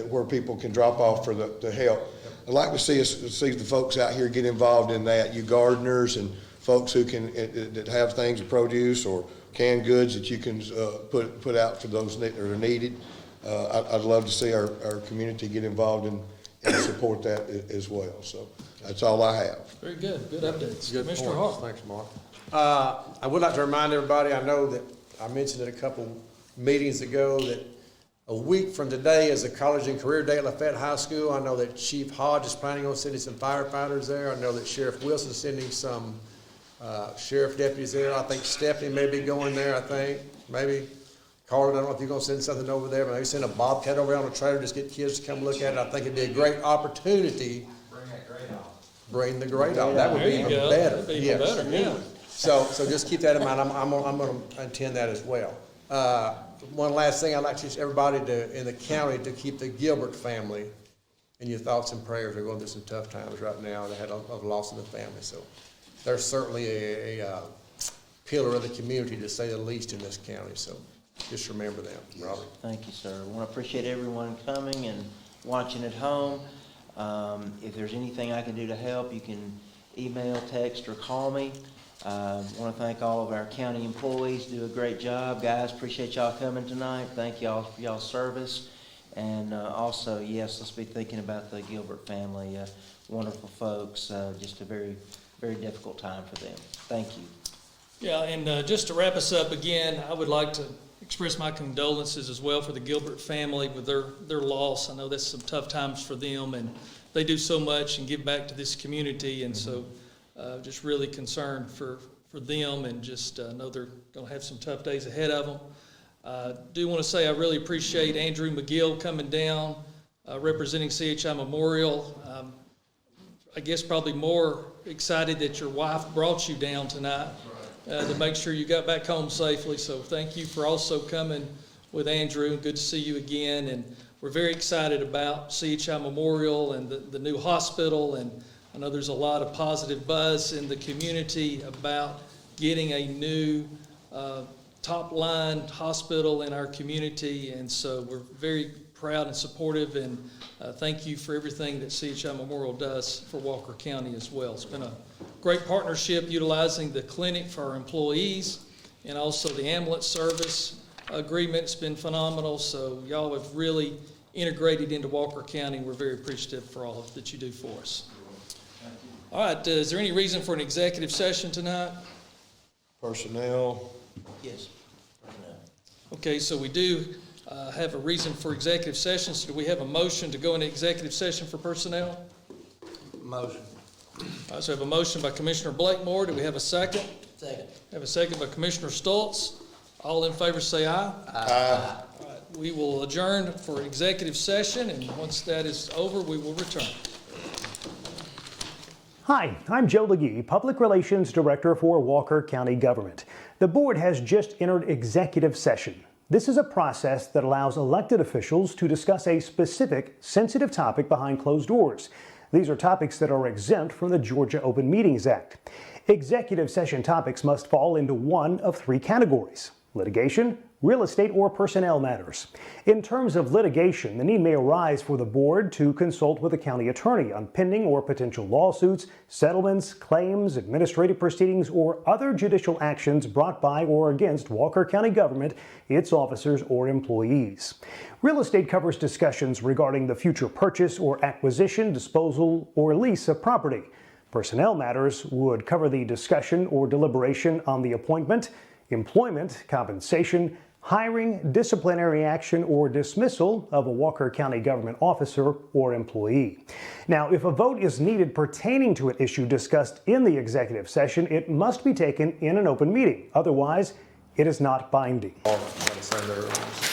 where people can drop off for the help. I'd like to see the folks out here get involved in that, you gardeners and folks who can that have things of produce or canned goods that you can put out for those that are needed. I'd love to see our community get involved and support that as well. So that's all I have. Very good. Good updates. Good Commissioner points. Hart. Thanks, Mark. I would like to remind everybody, I know that I mentioned it a couple meetings ago, that a week from today is a College and Career Day at Lafayette High School. I know that Chief Hodge is planning on sending some firefighters there. I know that Sheriff Wilson is sending some sheriff deputies there. I think Stephanie may be going there, maybe. Carl, I don't know if you're gonna send something over there, but maybe send a Bobcat over there on a trailer, just get kids to come look at it. I think it'd be a great opportunity. Bring that grade off. Bring the grade off. That would be even better. That'd be even better, yeah. So just keep that in mind. I'm gonna attend that as well. One last thing, I'd like to everybody in the county to keep the Gilbert family in your thoughts and prayers. They're going through some tough times right now. They had a loss in the family, so they're certainly a pillar of the community, to say the least, in this county. So just remember them, Robert. Thank you, sir. I want to appreciate everyone coming and watching at home. If there's anything I can do to help, you can email, text, or call me. I want to thank all of our county employees. Do a great job. Guys, appreciate y'all coming tonight. Thank y'all for y'all's service. And also, yes, let's be thinking about the Gilbert family. Wonderful folks. Just a very, very difficult time for them. Thank you. Yeah, and just to wrap us up again, I would like to express my condolences as well for the Gilbert family with their loss. I know that's some tough times for them, and they do so much and give back to this community, and so just really concerned for them, and just know they're going to have some tough days ahead of them. Do want to say I really appreciate Andrew McGill coming down, representing CHI Memorial. I guess probably more excited that your wife brought you down tonight to make sure you got back home safely. So thank you for also coming with Andrew. Good to see you again. And we're very excited about CHI Memorial and the new hospital. And I know there's a lot of positive buzz in the community about getting a new top-line hospital in our community. And so we're very proud and supportive, and thank you for everything that CHI Memorial does for Walker County as well. It's been a great partnership utilizing the clinic for our employees, and also the ambulance service agreement. It's been phenomenal. So y'all have really integrated into Walker County. We're very appreciative for all that you do for us. All right, is there any reason for an executive session tonight? Personnel. Yes. Okay, so we do have a reason for executive session. So do we have a motion to go into executive session for personnel? Motion. All right, so we have a motion by Commissioner Blakemore. Do we have a second? Second. Have a second by Commissioner Stoltz. All in favor say aye. Aye. We will adjourn for executive session, and once that is over, we will return. Hi, I'm Joe Legee, Public Relations Director for Walker County Government. The board has just entered executive session. This is a process that allows elected officials to discuss a specific, sensitive topic behind closed doors. These are topics that are exempt from the Georgia Open Meetings Act. Executive session topics must fall into one of three categories: litigation, real estate, or personnel matters. In terms of litigation, the need may arise for the board to consult with the county attorney on pending or potential lawsuits, settlements, claims, administrative proceedings, or other judicial actions brought by or against Walker County government, its officers, or employees. Real estate covers discussions regarding the future purchase or acquisition, disposal, or lease of property. Personnel matters would cover the discussion or deliberation on the appointment, employment, compensation, hiring, disciplinary action, or dismissal of a Walker County government officer or employee. Now, if a vote is needed pertaining to an issue discussed in the executive session, it must be taken in an open meeting. Otherwise, it is not binding.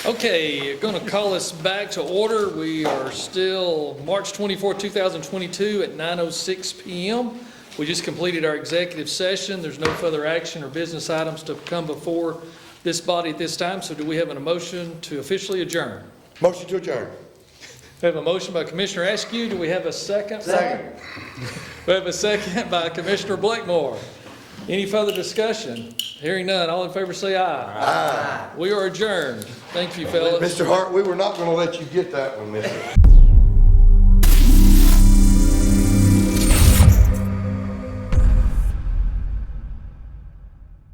Okay, going to call us back to order. We are still March 24, 2022 at 9:06 p.m. We just completed our executive session. There's no further action or business items to come before this body at this time. So do we have a motion to officially adjourn? Motion to adjourn. We have a motion by Commissioner Askew. Do we have a second? Second. We have a second by Commissioner Blakemore. Any further discussion? Hearing none, all in favor say aye. Aye. We are adjourned. Thank you, fellas. Mr. Hart, we were not gonna let you get that one, mister.